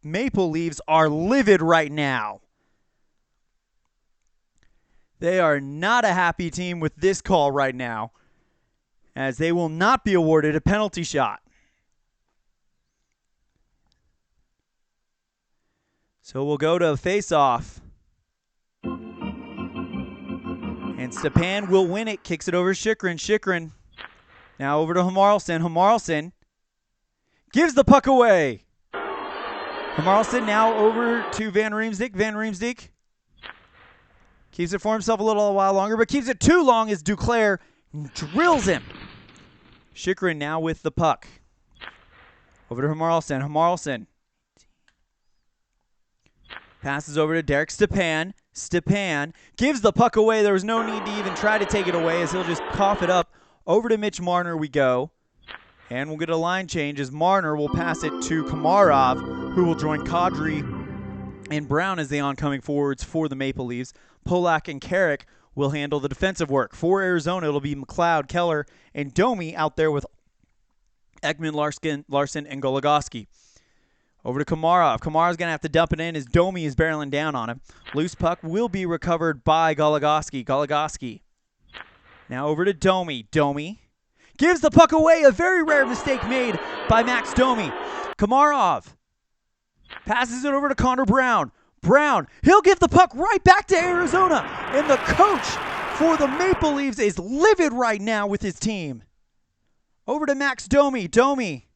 Maple Leafs are livid right now. They are not a happy team with this call right now, as they will not be awarded a penalty shot. So we'll go to a face-off. And Stepan will win it. Kicks it over to Chychrun. Chychrun now over to Homarlson. Homarlson gives the puck away. Homarlson now over to Van Riemsdyk. Van Riemsdyk keeps it for himself a little while longer, but keeps it too long as Duclair drills him. Chychrun now with the puck. Over to Homarlson. Homarlson passes over to Derek Stepan. Stepan gives the puck away. There was no need to even try to take it away as he'll just cough it up. Over to Mitch Marner we go. And we'll get a line change as Marner will pass it to Komarov, who will join Kadri and Brown as the oncoming forwards for the Maple Leafs. Polak and Carrick will handle the defensive work. For Arizona, it'll be McLeod, Keller, and Domi out there with Ekman, Larson, and Goligoski. Over to Komarov. Komarov's going to have to dump it in as Domi is barreling down on him. Loose puck will be recovered by Goligoski. Goligoski. Now over to Domi. Domi gives the puck away. A very rare mistake made by Max Domi. Komarov passes it over to Connor Brown. Brown, he'll give the puck right back to Arizona. And the coach for the Maple Leafs is livid right now with his team. Over to Max Domi. Domi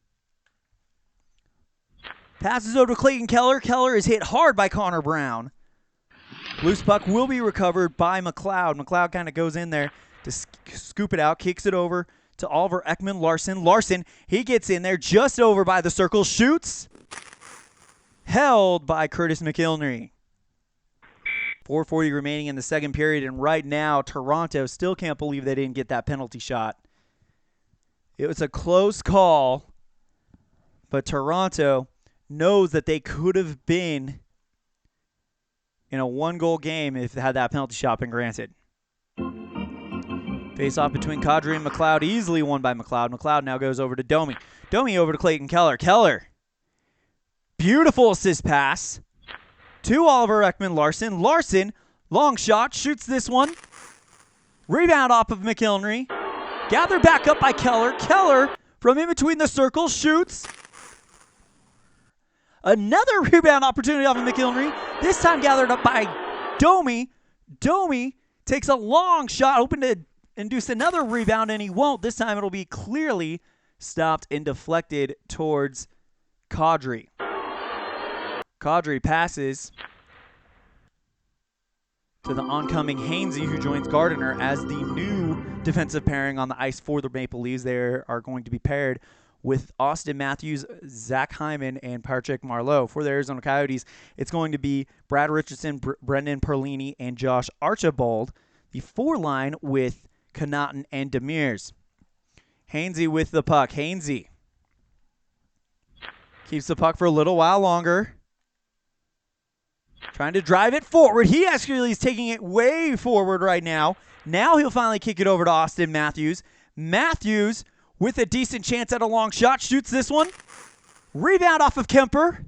passes over to Clayton Keller. Keller is hit hard by Connor Brown. Loose puck will be recovered by McLeod. McLeod kind of goes in there to scoop it out, kicks it over to Oliver Ekman Larson. Larson, he gets in there just over by the circle, shoots. Held by Curtis McIlnery. 4:40 remaining in the second period, and right now Toronto still can't believe they didn't get that penalty shot. It was a close call, but Toronto knows that they could have been in a one-goal game if they had that penalty shot been granted. Face-off between Kadri and McLeod, easily won by McLeod. McLeod now goes over to Domi. Domi over to Clayton Keller. Keller, beautiful assist pass to Oliver Ekman Larson. Larson, long shot, shoots this one. Rebound off of McIlnery. Gathered back up by Keller. Keller, from in between the circles, shoots. Another rebound opportunity off of McIlnery. This time gathered up by Domi. Domi takes a long shot, hoping to induce another rebound, and he won't. This time it'll be clearly stopped and deflected towards Kadri. Kadri passes to the oncoming Hainsey, who joins Gardiner as the new defensive pairing on the ice for the Maple Leafs. They are going to be paired with Auston Matthews, Zach Hyman, and Patrick Marleau. For the Arizona Coyotes, it's going to be Brad Richardson, Brendan Perlini, and Josh Archibald. The four-line with Connaughton and Demers. Hainsey with the puck. Hainsey keeps the puck for a little while longer. Trying to drive it forward. He actually is taking it way forward right now. Now he'll finally kick it over to Auston Matthews. Matthews with a decent chance at a long shot. Shoots this one. Rebound off of Kemper.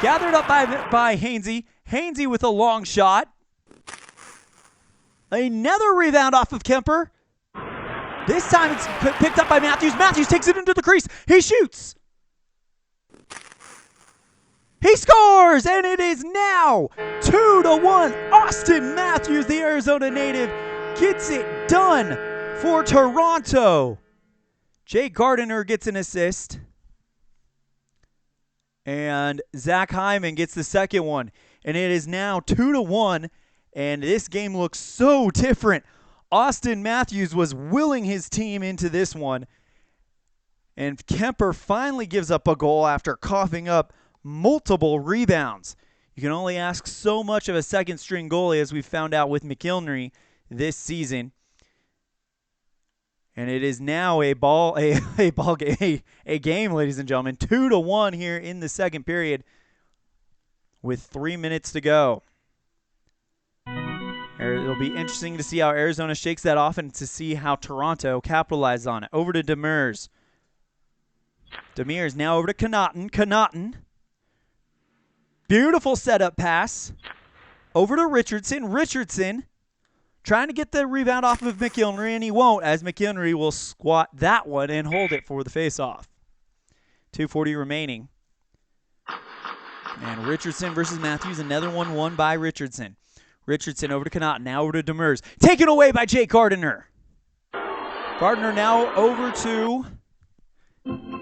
Gathered up by Hainsey. Hainsey with a long shot. Another rebound off of Kemper. This time it's picked up by Matthews. Matthews takes it into the crease. He shoots. He scores, and it is now 2-1. Auston Matthews, the Arizona native, gets it done for Toronto. Jake Gardiner gets an assist. And Zach Hyman gets the second one. And it is now 2-1. And this game looks so different. Auston Matthews was willing his team into this one. And Kemper finally gives up a goal after coughing up multiple rebounds. You can only ask so much of a second-string goalie, as we found out with McIlnery this season. And it is now a game, ladies and gentlemen. 2-1 here in the second period with 3 minutes to go. It'll be interesting to see how Arizona shakes that off and to see how Toronto capitalizes on it. Over to Demers. Demers now over to Connaughton. Connaughton. Beautiful setup pass. Over to Richardson. Richardson trying to get the rebound off of McIlnery, and he won't, as McIlnery will squat that one and hold it for the faceoff. 2:40 remaining. And Richardson versus Matthews, another one won by Richardson. Richardson over to Connaughton, now over to Demers. Taken away by Jake Gardiner. Gardiner now over to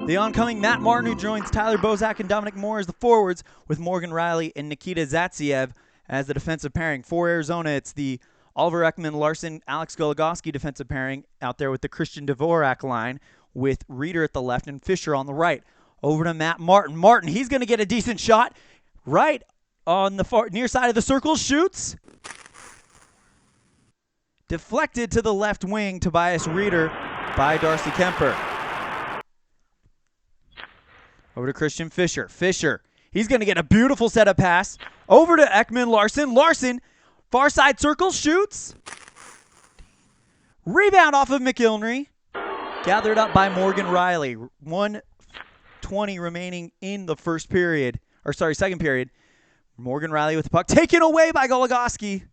the oncoming Matt Martin, who joins Tyler Bozak and Dominic Moore as the forwards, with Morgan Riley and Nikita Zatsiev as the defensive pairing. For Arizona, it's the Oliver Ekman, Larson, Alex Goligoski defensive pairing out there with the Christian Dvorak line, with Reeder at the left and Fisher on the right. Over to Matt Martin. Martin, he's going to get a decent shot right on the far near side of the circle. Shoots. Deflected to the left wing, Tobias Reeder by Darcy Kemper. Over to Christian Fisher. Fisher, he's going to get a beautiful setup pass. Over to Ekman Larson. Larson, far side circle, shoots. Rebound off of McIlnery. Gathered up by Morgan Riley. 1:20 remaining in the second period. Morgan Riley with the puck. Taken away by Goligoski.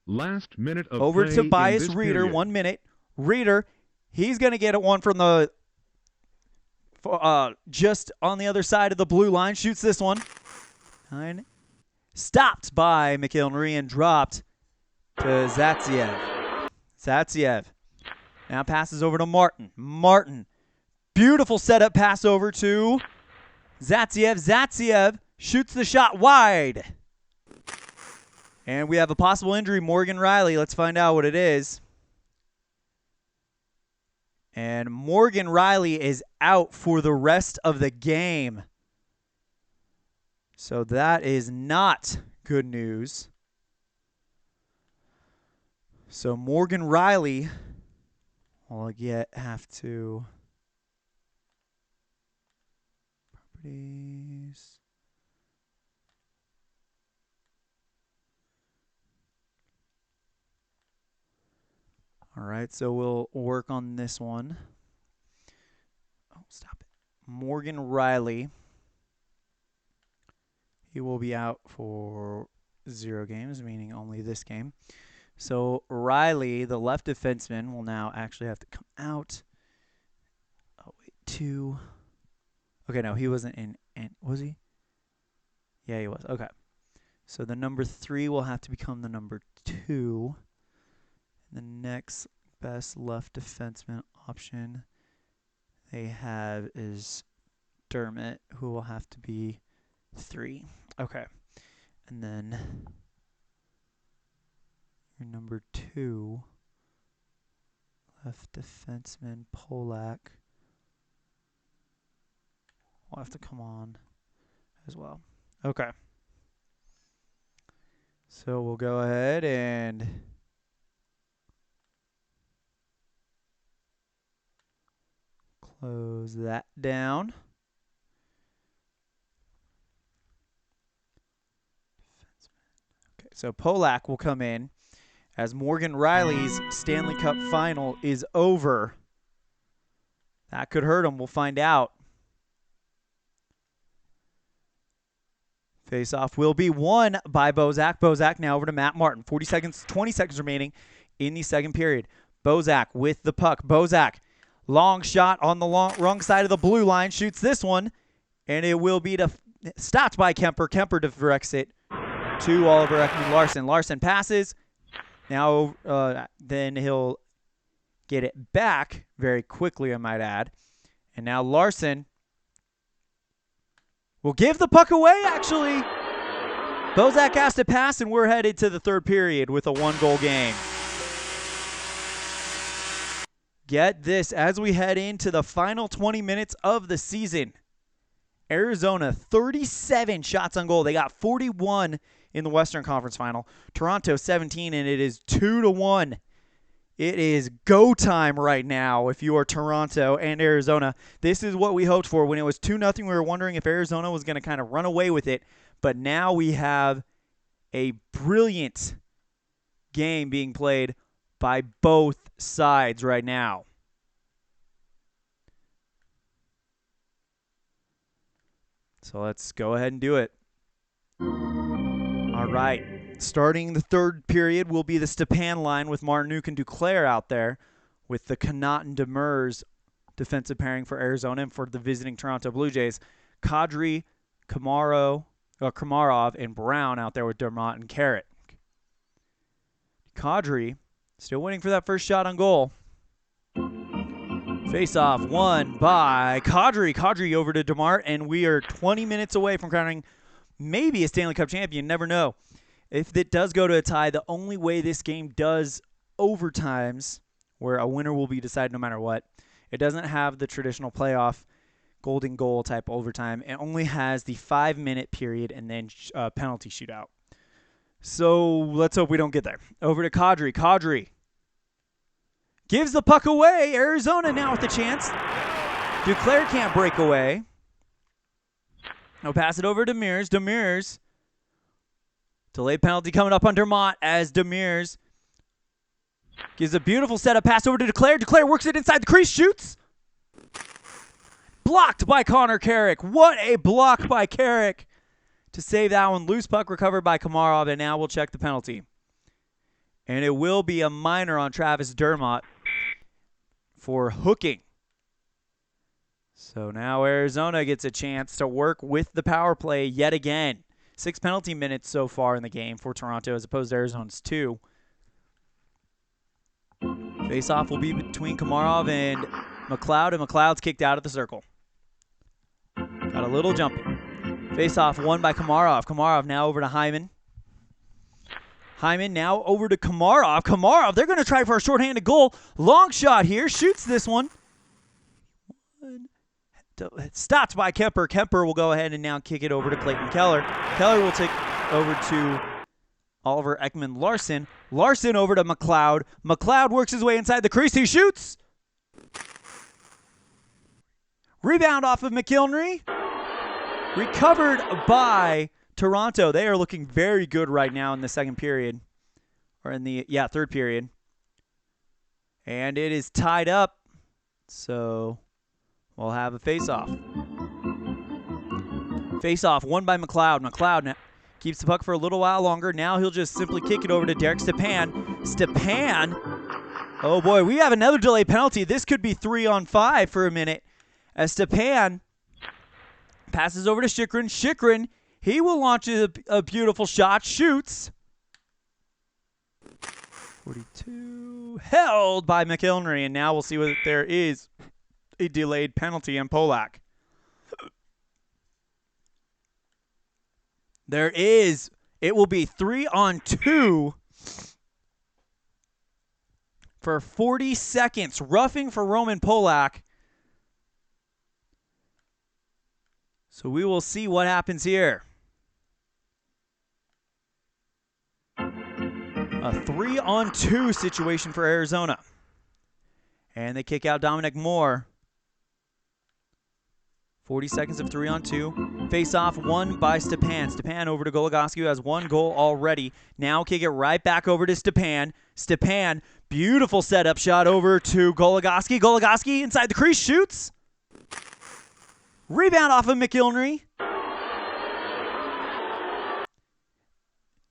Last minute of over play to Tobias in this Reeder, period. 1 minute. Reeder, he's going to get one from the just on the other side of the blue line. Shoots this one. Stopped by McIlnery and dropped to Zatsiev. Zatsiev now passes over to Martin. Martin, beautiful setup pass over to Zatsiev. Zatsiev shoots the shot wide. And we have a possible injury, Morgan Riley. Let's find out what it is. And Morgan Riley is out for the rest of the game. So that is not good news. So Morgan Riley will have to... Properties... All right, so we'll work on this one. Oh, stop it. Morgan Riley. He will be out for 0 games, meaning only this game. So Riley, the left defenseman, will now actually have to come out. Oh, wait, 2. Okay, no, he wasn't in. Was he? Yeah, he was. Okay. So the number 3 will have to become the number 2. The next best left defenseman option they have is Dermott, who will have to be 3. Okay. And then your number 2, left defenseman Polak, will have to come on as well. Okay. So we'll go ahead and... close that down. Okay, so Polak will come in as Morgan Riley's Stanley Cup final is over. That could hurt him. We'll find out. Face-off will be won by Bozak. Bozak now over to Matt Martin. 20 seconds remaining in the second period. Bozak with the puck. Bozak, long shot on the wrong side of the blue line. Shoots this one, and it will be stopped by Kemper. Kemper directs it to Oliver Ekman-Larsson. Larsson passes. Now then he'll get it back very quickly, I might add. And now Larsson will give the puck away, actually. Bozak has to pass, and we're headed to the third period with a one-goal game. Get this, as we head into the final 20 minutes of the season, Arizona, 37 shots on goal. They got 41 in the Western Conference Final. Toronto, 17, and it is 2-1. It is go time right now if you are Toronto and Arizona. This is what we hoped for. When it was 2-0, we were wondering if Arizona was going to kind of run away with it. But now we have a brilliant game being played by both sides right now. So let's go ahead and do it. All right. Starting the third period will be the Stepan line with Martinuk and Duclair out there, with the Connaught and Demers defensive pairing for Arizona, and for the visiting Toronto Blue Jays, Kadri, Komarov, and Brown out there with Dermott and Carrot. Kadri still waiting for that first shot on goal. Face-off won by Kadri. Kadri over to DeMart, and we are 20 minutes away from crowning maybe a Stanley Cup champion. Never know. If it does go to a tie, the only way this game does overtimes, where a winner will be decided no matter what, it doesn't have the traditional playoff golden goal type overtime. It only has the 5-minute period and then penalty shootout. So let's hope we don't get there. Over to Kadri. Kadri gives the puck away. Arizona now with the chance. Duclair can't break away. Now pass it over to Demers. Demers. Delayed penalty coming up on Dermott as Demers gives a beautiful setup pass over to Duclair. Duclair works it inside the crease, shoots. Blocked by Connor Carrick. What a block by Carrick to save that one. Loose puck recovered by Komarov, and now we'll check the penalty. And it will be a minor on Travis Dermott for hooking. So now Arizona gets a chance to work with the power play yet again. 6 penalty minutes so far in the game for Toronto as opposed to Arizona's 2. Face-off will be between Komarov and McLeod, and McLeod's kicked out of the circle. Got a little jumpy. Face-off won by Komarov. Komarov now over to Hyman. Hyman now over to Komarov. Komarov, they're going to try for a shorthanded goal. Long shot here. Shoots this one. Stopped by Kemper. Kemper will go ahead and now kick it over to Clayton Keller. Keller will take over to Oliver Ekman-Larsson. Larsson over to McLeod. McLeod works his way inside the crease. He shoots. Rebound off of McIlnery. Recovered by Toronto. They are looking very good right now in the second period. Or in the, third period. And it is tied up. So we'll have a face-off. Face-off won by McLeod. McLeod keeps the puck for a little while longer. Now he'll just simply kick it over to Derek Stepan. Stepan. Oh, boy. We have another delay penalty. This could be 3-on-5 for a minute. As Stepan passes over to Chychrun. Chychrun, he will launch a beautiful shot. Shoots. 42. Held by McIlnery. And now we'll see whether there is a delayed penalty in Polak. There is. It will be 3-on-2 for 40 seconds. Roughing for Roman Polak. So we will see what happens here. A 3-on-2 situation for Arizona. And they kick out Dominic Moore 40 seconds of 3-on-2. Face-off won by Stepan. Stepan over to Goligoski, who has 1 goal already. Now kick it right back over to Stepan. Stepan, beautiful setup shot over to Goligoski. Goligoski inside the crease, shoots. Rebound off of McIlnery.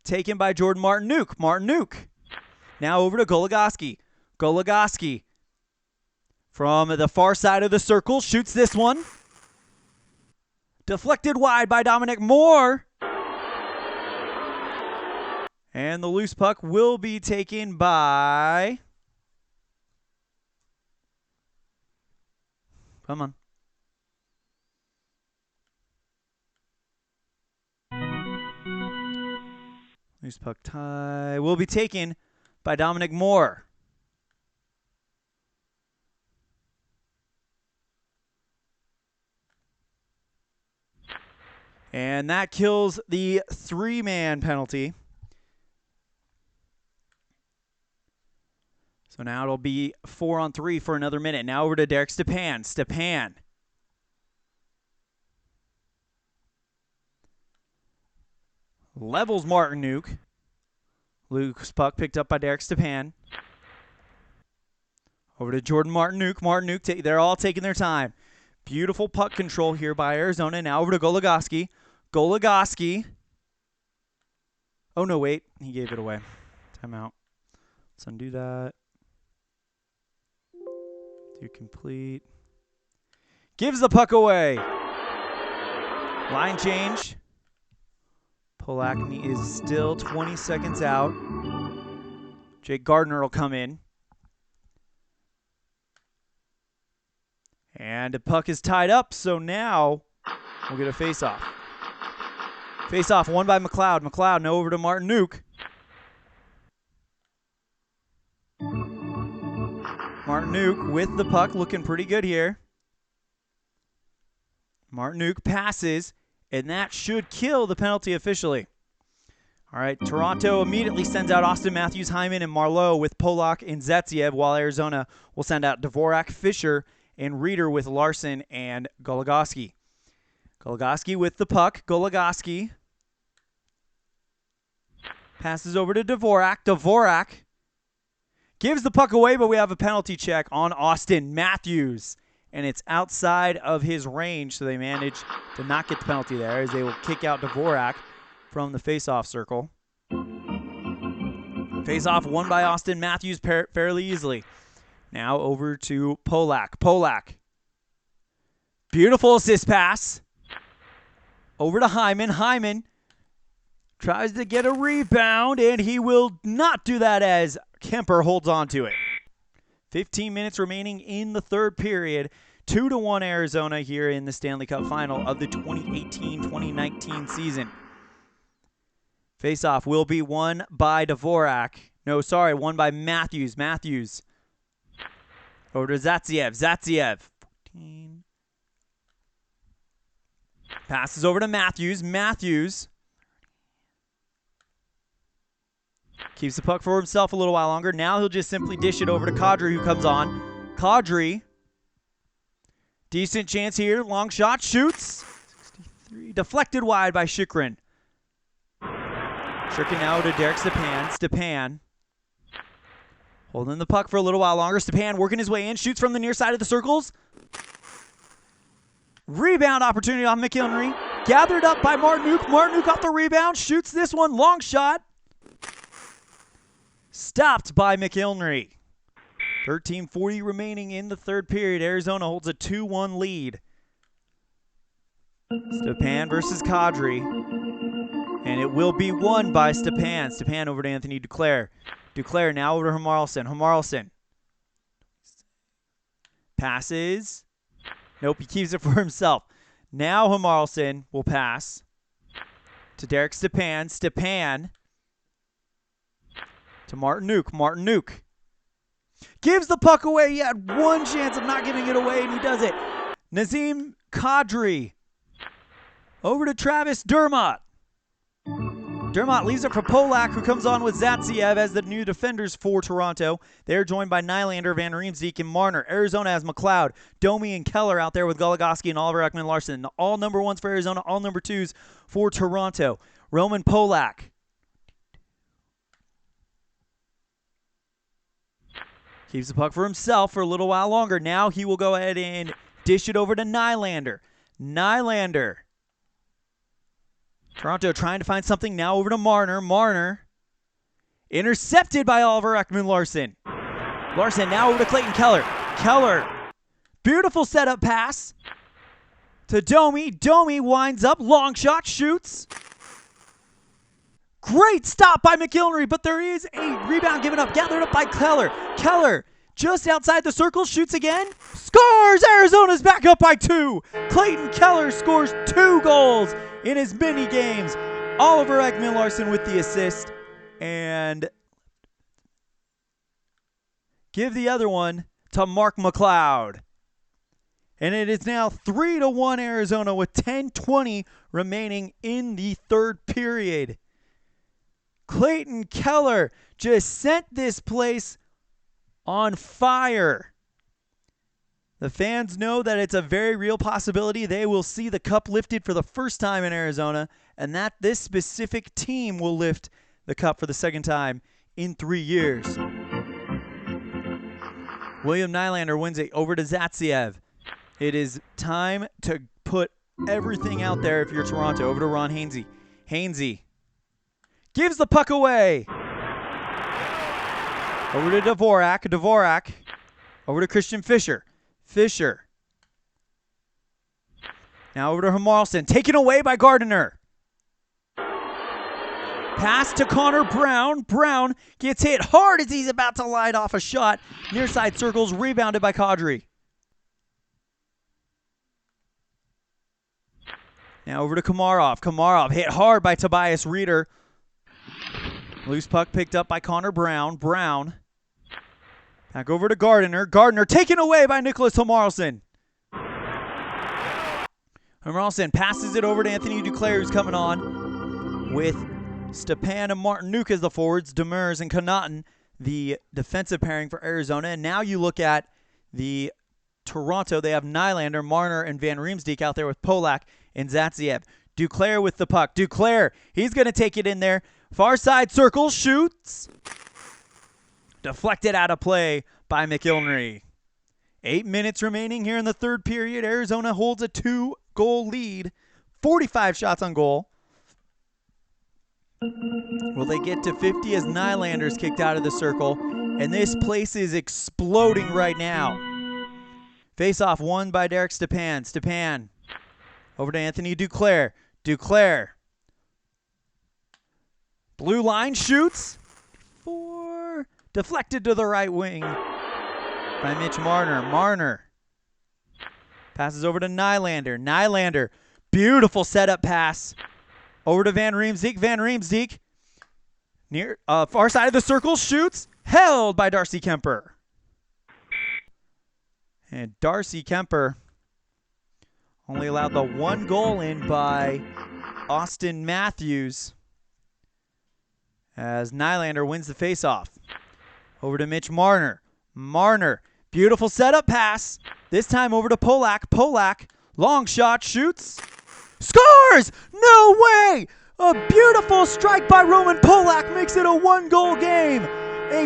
Taken by Jordan Martinook. Martinook. Now over to Goligoski. Goligoski from the far side of the circle shoots this one. Deflected wide by Dominic Moore. And the loose puck will be taken by... Come on. Loose puck tie will be taken by Dominic Moore. And that kills the 3-man penalty. So now it'll be 4-on-3 for another minute. Now over to Derek Stepan. Stepan. Levels Martinook. Luke's puck picked up by Derek Stepan. Over to Jordan Martinook. Martinook, they're all taking their time. Beautiful puck control here by Arizona. Now over to Goligoski. Goligoski. Oh, no, wait. He gave it away. Timeout. Let's undo that. Do complete. Gives the puck away. Line change. Polakny is still 20 seconds out. Jake Gardner will come in. And the puck is tied up, so now we'll get a face-off. Face-off won by McLeod. McLeod now over to Martinook. Martinook with the puck, looking pretty good here. Martinook passes, and that should kill the penalty officially. All right, Toronto immediately sends out Auston Matthews, Hyman, and Marleau with Polak and Zetsiev, while Arizona will send out Dvorak, Fisher, and Reeder with Larson and Goligoski. Goligoski with the puck. Goligoski passes over to Dvorak. Dvorak gives the puck away, but we have a penalty check on Auston Matthews. And it's outside of his range, so they manage to not get the penalty there as they will kick out Dvorak from the face-off circle. Face-off won by Auston Matthews fairly easily. Now over to Polak. Polak. Beautiful assist pass. Over to Hyman. Hyman tries to get a rebound, and he will not do that as Kemper holds on to it. 15 minutes remaining in the third period. 2-1 Arizona here in the Stanley Cup final of the 2018-2019 season. Face-off will be won by Dvorak. No, sorry, won by Matthews. Matthews. Over to Zetsiev. Zetsiev. 14. Passes over to Matthews. Matthews keeps the puck for himself a little while longer. Now he'll just simply dish it over to Kadri, who comes on. Kadri. Decent chance here. Long shot. Shoots. 63. Deflected wide by Chychrun. Chychrun now to Derek Stepan. Stepan. Holding the puck for a little while longer. Stepan working his way in. Shoots from the near side of the circles. Rebound opportunity on McIlnery. Gathered up by Martinook. Martinook off the rebound. Shoots this one. Long shot. Stopped by McIlnery. 13:40 remaining in the third period. Arizona holds a 2-1 lead. Stepan versus Kadri. And it will be won by Stepan. Stepan over to Anthony Duclair. Duclair now over to Hamarlson. Hamarlson passes. Nope, he keeps it for himself. Now Hamarlson will pass to Derek Stepan. Stepan to Martinook. Martinook gives the puck away. He had one chance of not giving it away, and he does it. Nazem Kadri over to Travis Dermott. Dermott leaves it for Polak, who comes on with Zatsiev as the new defenders for Toronto. They're joined by Nylander, Van Riemsdyk, and Marner. Arizona has McLeod, Domi, and Keller out there with Goligoski and Oliver Ekman-Larsson. All number ones for Arizona, all number twos for Toronto. Roman Polak keeps the puck for himself for a little while longer. Now he will go ahead and dish it over to Nylander. Nylander. Toronto trying to find something now over to Marner. Marner intercepted by Oliver Ekman-Larsson. Larsson now over to Clayton Keller. Keller. Beautiful setup pass to Domi. Domi winds up. Long shot. Shoots. Great stop by McIlnery, but there is a rebound given up. Gathered up by Keller. Keller just outside the circle. Shoots again. Scores! Arizona's back up by 2. Clayton Keller scores 2 goals in his mini games. Oliver Ekman-Larsson with the assist. And give the other one to Mark McLeod. And it is now 3-1 Arizona with 10:20 remaining in the third period. Clayton Keller just sent this place on fire. The fans know that it's a very real possibility they will see the cup lifted for the first time in Arizona, and that this specific team will lift the cup for the second time in 3 years. William Nylander wins it over to Zatsiev. It is time to put everything out there if you're Toronto. Over to Ron Hainsey. Hainsey gives the puck away. Over to Dvorak. Dvorak. Over to Christian Fischer. Fischer. Now over to Hermalson. Taken away by Gardiner. Pass to Connor Brown. Brown gets hit hard as he's about to light off a shot. Near side circles. Rebounded by Kadri. Now over to Komarov. Komarov hit hard by Tobias Reeder. Loose puck picked up by Connor Brown. Brown. Back over to Gardiner. Gardiner taken away by Nicholas Hermalson. Hermalson passes it over to Anthony Duclair, who's coming on with Stepan and Martinuk as the forwards. Demers and Connaughton, the defensive pairing for Arizona. And now you look at the Toronto. They have Nylander, Marner, and Van Riemsdyk out there with Polak and Zatsiev. Duclair with the puck. Duclair, he's going to take it in there. Far side circle, shoots. Deflected out of play by McIlnery. 8 minutes remaining here in the third period. Arizona holds a 2-goal lead. 45 shots on goal. Will they get to 50 as Nylander's kicked out of the circle? And this place is exploding right now. Face-off won by Derek Stepan. Stepan over to Anthony Duclair. Duclair. Blue line shoots. Deflected to the right wing by Mitch Marner. Marner passes over to Nylander. Nylander, beautiful setup pass over to Van Riemsdyk. Van Riemsdyk near far side of the circle, shoots, held by Darcy Kemper. And Darcy Kemper only allowed the 1 goal in by Auston Matthews as Nylander wins the faceoff. Over to Mitch Marner. Marner, beautiful setup pass. This time over to Polak. Polak, long shot, shoots. Scores! No way! A beautiful strike by Roman Polak makes it a 1-goal game. A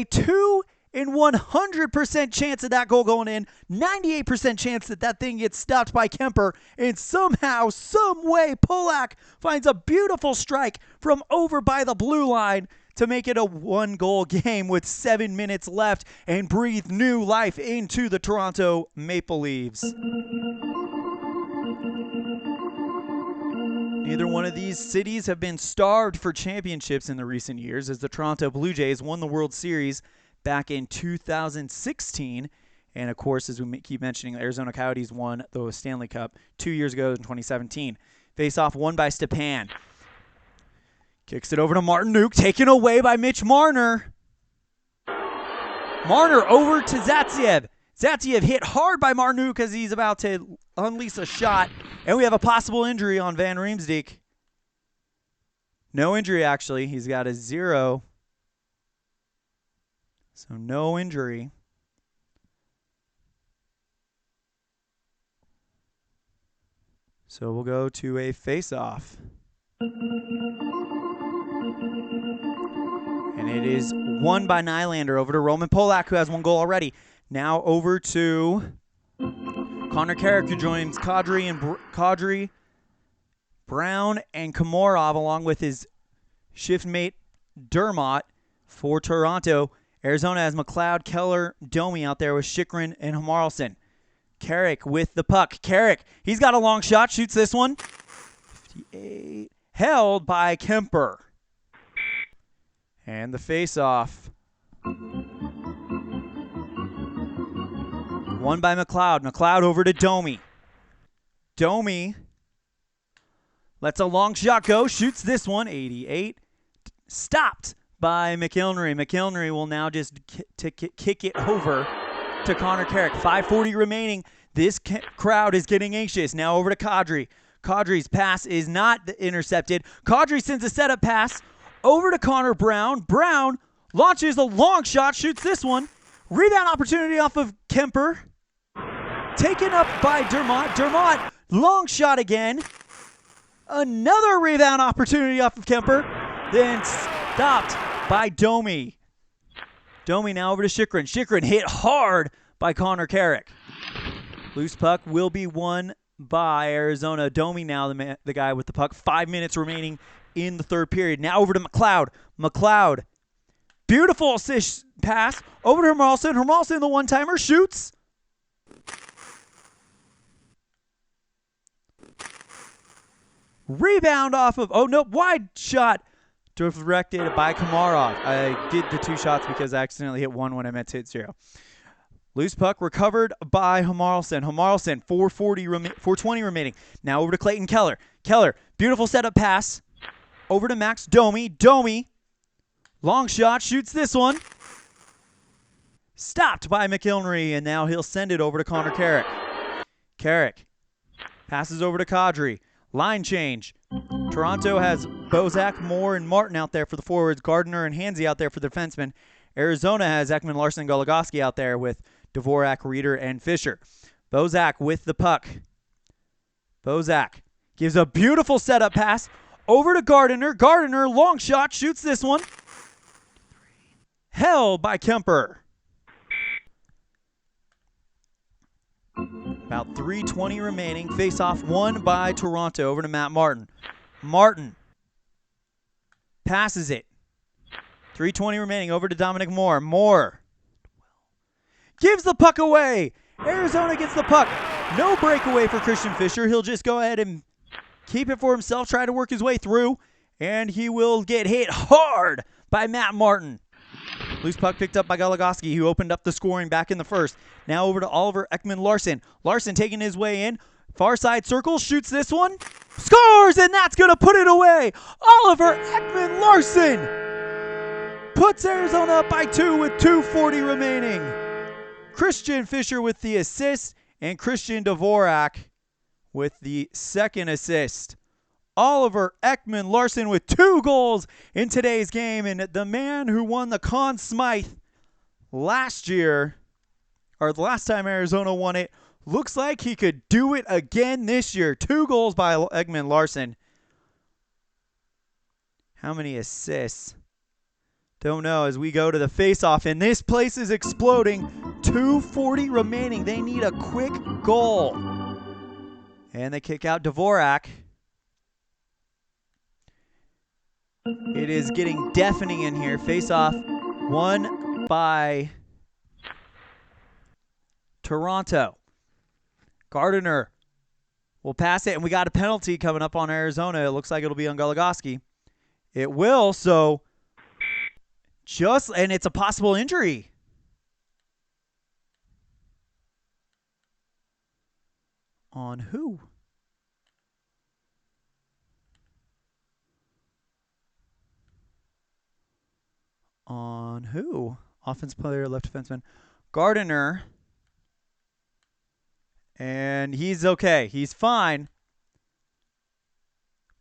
2 in 100% chance of that goal going in. 98% chance that that thing gets stopped by Kemper. And somehow, some way, Polak finds a beautiful strike from over by the blue line to make it a 1-goal game with 7 minutes left and breathe new life into the Toronto Maple Leafs. Neither one of these cities have been starved for championships in the recent years, as the Toronto Blue Jays won the World Series back in 2016. And, of course, as we keep mentioning, the Arizona Coyotes won the Stanley Cup 2 years ago in 2017. Face-off won by Stepan. Kicks it over to Martinuk, taken away by Mitch Marner. Marner over to Zatsiev. Zatsiev hit hard by Martinuk as he's about to unleash a shot. And we have a possible injury on Van Riemsdyk. No injury, actually. He's got a 0. So no injury. So we'll go to a face-off. And it is won by Nylander over to Roman Polak, who has 1 goal already. Now over to Connor Carrick, who joins Kadri, Brown, and Komorov, along with his shift mate Dermott for Toronto. Arizona has McLeod, Keller, Domi out there with Chychrun and Hamarlson. Carrick with the puck. Carrick, he's got a long shot, shoots this one. 58. Held by Kemper. And the face-off. Won by McLeod. McLeod over to Domi. Domi lets a long shot go, shoots this one, 88. Stopped by McIlnery. McIlnery will now just kick it over to Connor Carrick. 5:40 remaining. This crowd is getting anxious. Now over to Kadri. Kadri's pass is not intercepted. Kadri sends a setup pass over to Connor Brown. Brown launches a long shot, shoots this one. Rebound opportunity off of Kemper. Taken up by Dermott. Dermott, long shot again. Another rebound opportunity off of Kemper. Then stopped by Domi. Domi now over to Chychrun. Chychrun hit hard by Connor Carrick. Loose puck will be won by Arizona. Domi now the guy with the puck. 5 minutes remaining in the third period. Now over to McLeod. McLeod. Beautiful assist pass. Over to Hermalson. Hermalson, the one-timer, shoots. Rebound off of, oh no, wide shot directed by Komarov. I did the 2 shots because I accidentally hit 1 when I meant to hit 0. Loose puck recovered by Hamarlson. Hamarlson, 4:20 remaining. Now over to Clayton Keller. Keller, beautiful setup pass. Over to Max Domi. Domi, long shot, shoots this one. Stopped by McIlnery, and now he'll send it over to Connor Carrick. Carrick passes over to Kadri. Line change. Toronto has Bozak, Moore, and Martin out there for the forwards. Gardner and Hansy out there for the defensemen. Arizona has Ekman, Larson, and Goligoski out there with Dvorak, Reeder, and Fisher. Bozak with the puck. Bozak gives a beautiful setup pass over to Gardner. Gardner, long shot, shoots this one. Held by Kemper. About 3:20 remaining. Face-off won by Toronto. Over to Matt Martin. Martin passes it. 3:20 remaining. Over to Dominic Moore. Moore gives the puck away. Arizona gets the puck. No breakaway for Christian Fischer. He'll just go ahead and keep it for himself, try to work his way through, and he will get hit hard by Matt Martin. Loose puck picked up by Goligoski, who opened up the scoring back in the first. Now over to Oliver Ekman-Larsson. Larsson taking his way in. Far side circle, shoots this one. Scores, and that's going to put it away. Oliver Ekman-Larsson puts Arizona up by 2 with 2:40 remaining. Christian Fischer with the assist, and Christian Dvorak with the second assist. Oliver Ekman-Larsson with 2 goals in today's game, and the man who won the Conn Smythe last year, or the last time Arizona won it, looks like he could do it again this year. 2 goals by Ekman-Larsson. How many assists? Don't know as we go to the face-off, and this place is exploding. 2:40 remaining. They need a quick goal. And they kick out Dvorak. It is getting deafening in here. Face-off won by Toronto. Gardner will pass it, and we got a penalty coming up on Arizona. It looks like it'll be on Goligoski. It will, so and it's a possible injury. On who? On who? Offense player, left defenseman. Gardner. And he's okay. He's fine.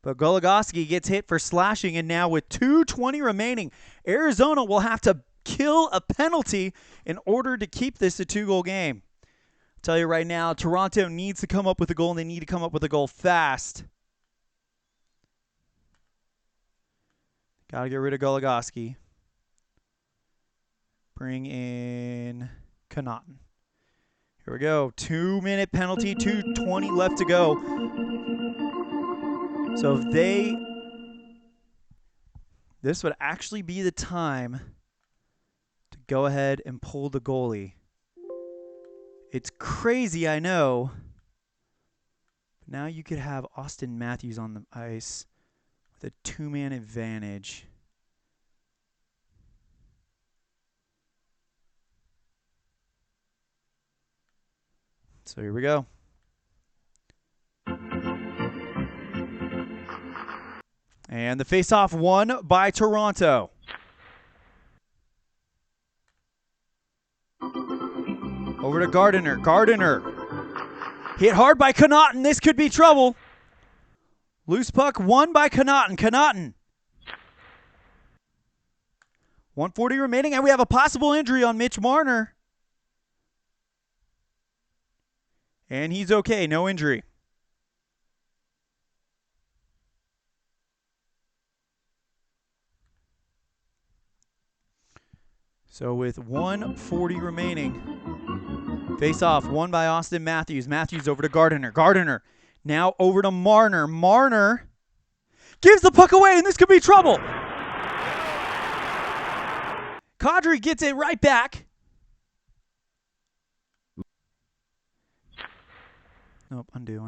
But Goligoski gets hit for slashing, and now with 2:20 remaining, Arizona will have to kill a penalty in order to keep this a 2-goal game. I'll tell you right now, Toronto needs to come up with a goal, and they need to come up with a goal fast. Got to get rid of Goligoski. Bring in Connaughton. Here we go. 2-minute penalty, 2:20 left to go. So if this would actually be the time to go ahead and pull the goalie. It's crazy, I know. But now you could have Auston Matthews on the ice with a 2-man advantage. So here we go. And the faceoff won by Toronto. Over to Gardiner. Gardiner. Hit hard by Connaughton. This could be trouble. Loose puck won by Connaughton. Connaughton. 1:40 remaining, and we have a possible injury on Mitch Marner. And he's okay. No injury. So with 1:40 remaining, face-off won by Auston Matthews. Matthews over to Gardiner. Gardiner now over to Marner. Marner gives the puck away, and this could be trouble. Kadri gets it right back. Nope, undo.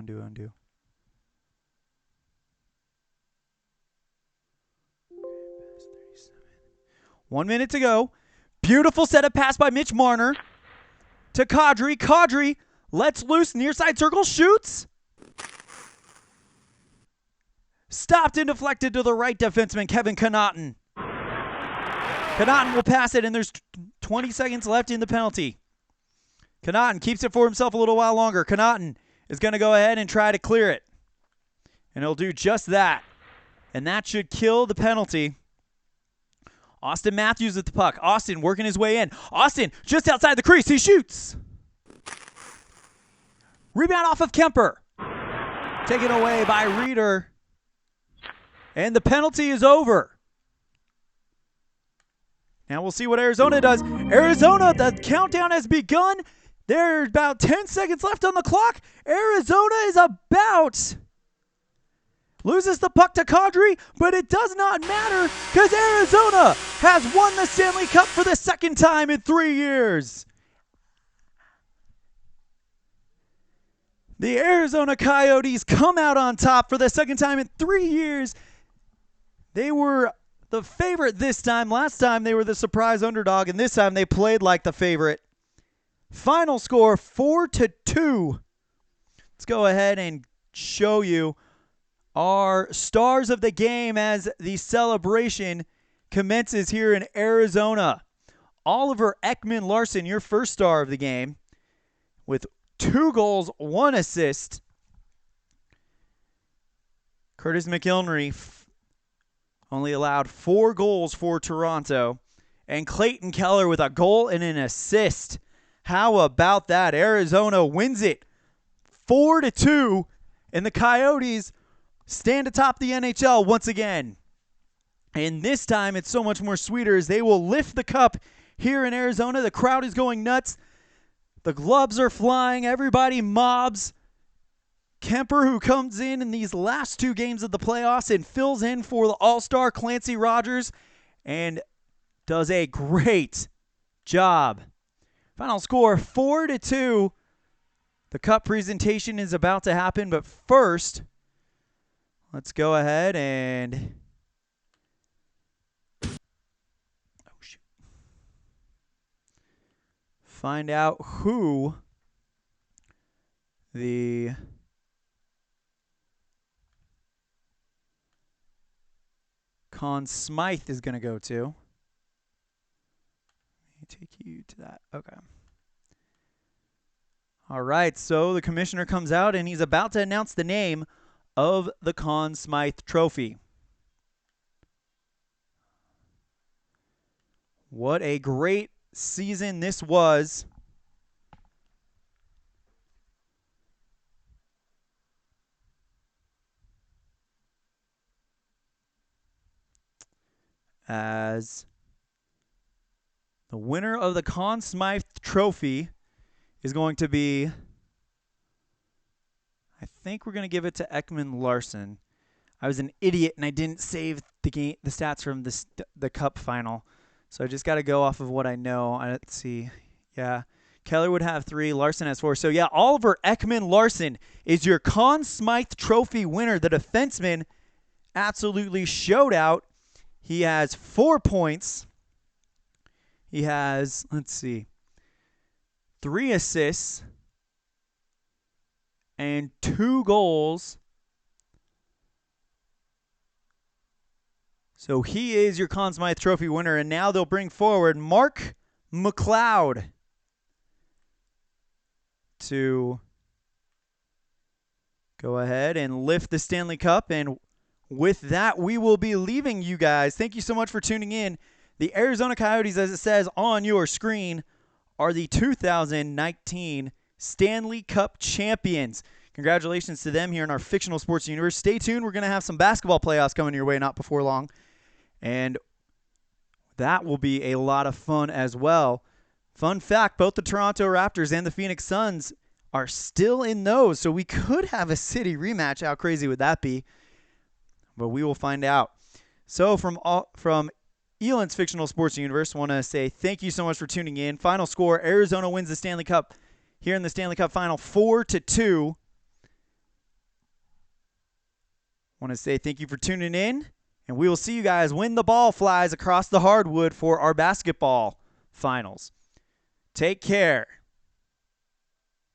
1 minute to go. Beautiful setup pass by Mitch Marner to Kadri. Kadri lets loose near side circle, shoots. Stopped and deflected to the right defenseman, Kevin Connaughton. Connaughton will pass it, and there's 20 seconds left in the penalty. Connaughton keeps it for himself a little while longer. Connaughton is going to go ahead and try to clear it. And he'll do just that. And that should kill the penalty. Auston Matthews with the puck. Auston working his way in. Auston just outside the crease. He shoots. Rebound off of Kemper. Taken away by Reeder. And the penalty is over. Now we'll see what Arizona does. Arizona, the countdown has begun. There's about 10 seconds left on the clock. Arizona is about... loses the puck to Kadri, but it does not matter because Arizona has won the Stanley Cup for the second time in 3 years. The Arizona Coyotes come out on top for the second time in 3 years. They were the favorite this time. Last time they were the surprise underdog, and this time they played like the favorite. Final score 4-2. Let's go ahead and show you our stars of the game as the celebration commences here in Arizona. Oliver Ekman-Larsson, your first star of the game, with 2 goals, 1 assist. Curtis McIlnery only allowed 4 goals for Toronto. And Clayton Keller with a goal and an assist. How about that? Arizona wins it 4-2, and the Coyotes stand atop the NHL once again. And this time it's so much more sweeter as they will lift the cup here in Arizona. The crowd is going nuts. The gloves are flying. Everybody mobs. Kemper, who comes in these last 2 games of the playoffs and fills in for the All-Star Clancy Rogers and does a great job. Final score 4-2. The cup presentation is about to happen, but first, let's go ahead and find out who the Conn Smythe is going to go to. Let me take you to that. Okay. All right, so the commissioner comes out, and he's about to announce the name of the Conn Smythe Trophy. What a great season this was. As the winner of the Conn Smythe Trophy is going to be, I think we're going to give it to Ekman Larsson. I was an idiot and I didn't save the stats from the Cup final. So I just got to go off of what I know. Let's see. Yeah. Keller would have 3. Larson has 4. So, yeah, Oliver Ekman Larsson is your Conn Smythe Trophy winner. The defenseman absolutely showed out. He has 4 points. He has, let's see, 3 assists and 2 goals. So he is your Conn Smythe Trophy winner. And now they'll bring forward Mark McLeod to go ahead and lift the Stanley Cup. And with that, we will be leaving you guys. Thank you so much for tuning in. The Arizona Coyotes, as it says on your screen, are the 2019 Stanley Cup champions. Congratulations to them here in our fictional sports universe. Stay tuned. We're going to have some basketball playoffs coming your way not before long. And that will be a lot of fun as well. Fun fact, both the Toronto Raptors and the Phoenix Suns are still in those. So we could have a city rematch. How crazy would that be? But we will find out. So from Elan's Fictional Sports Universe, I want to say thank you so much for tuning in. Final score, Arizona wins the Stanley Cup here in the Stanley Cup Final 4-2. I want to say thank you for tuning in, and we will see you guys when the ball flies across the hardwood for our basketball finals. Take care.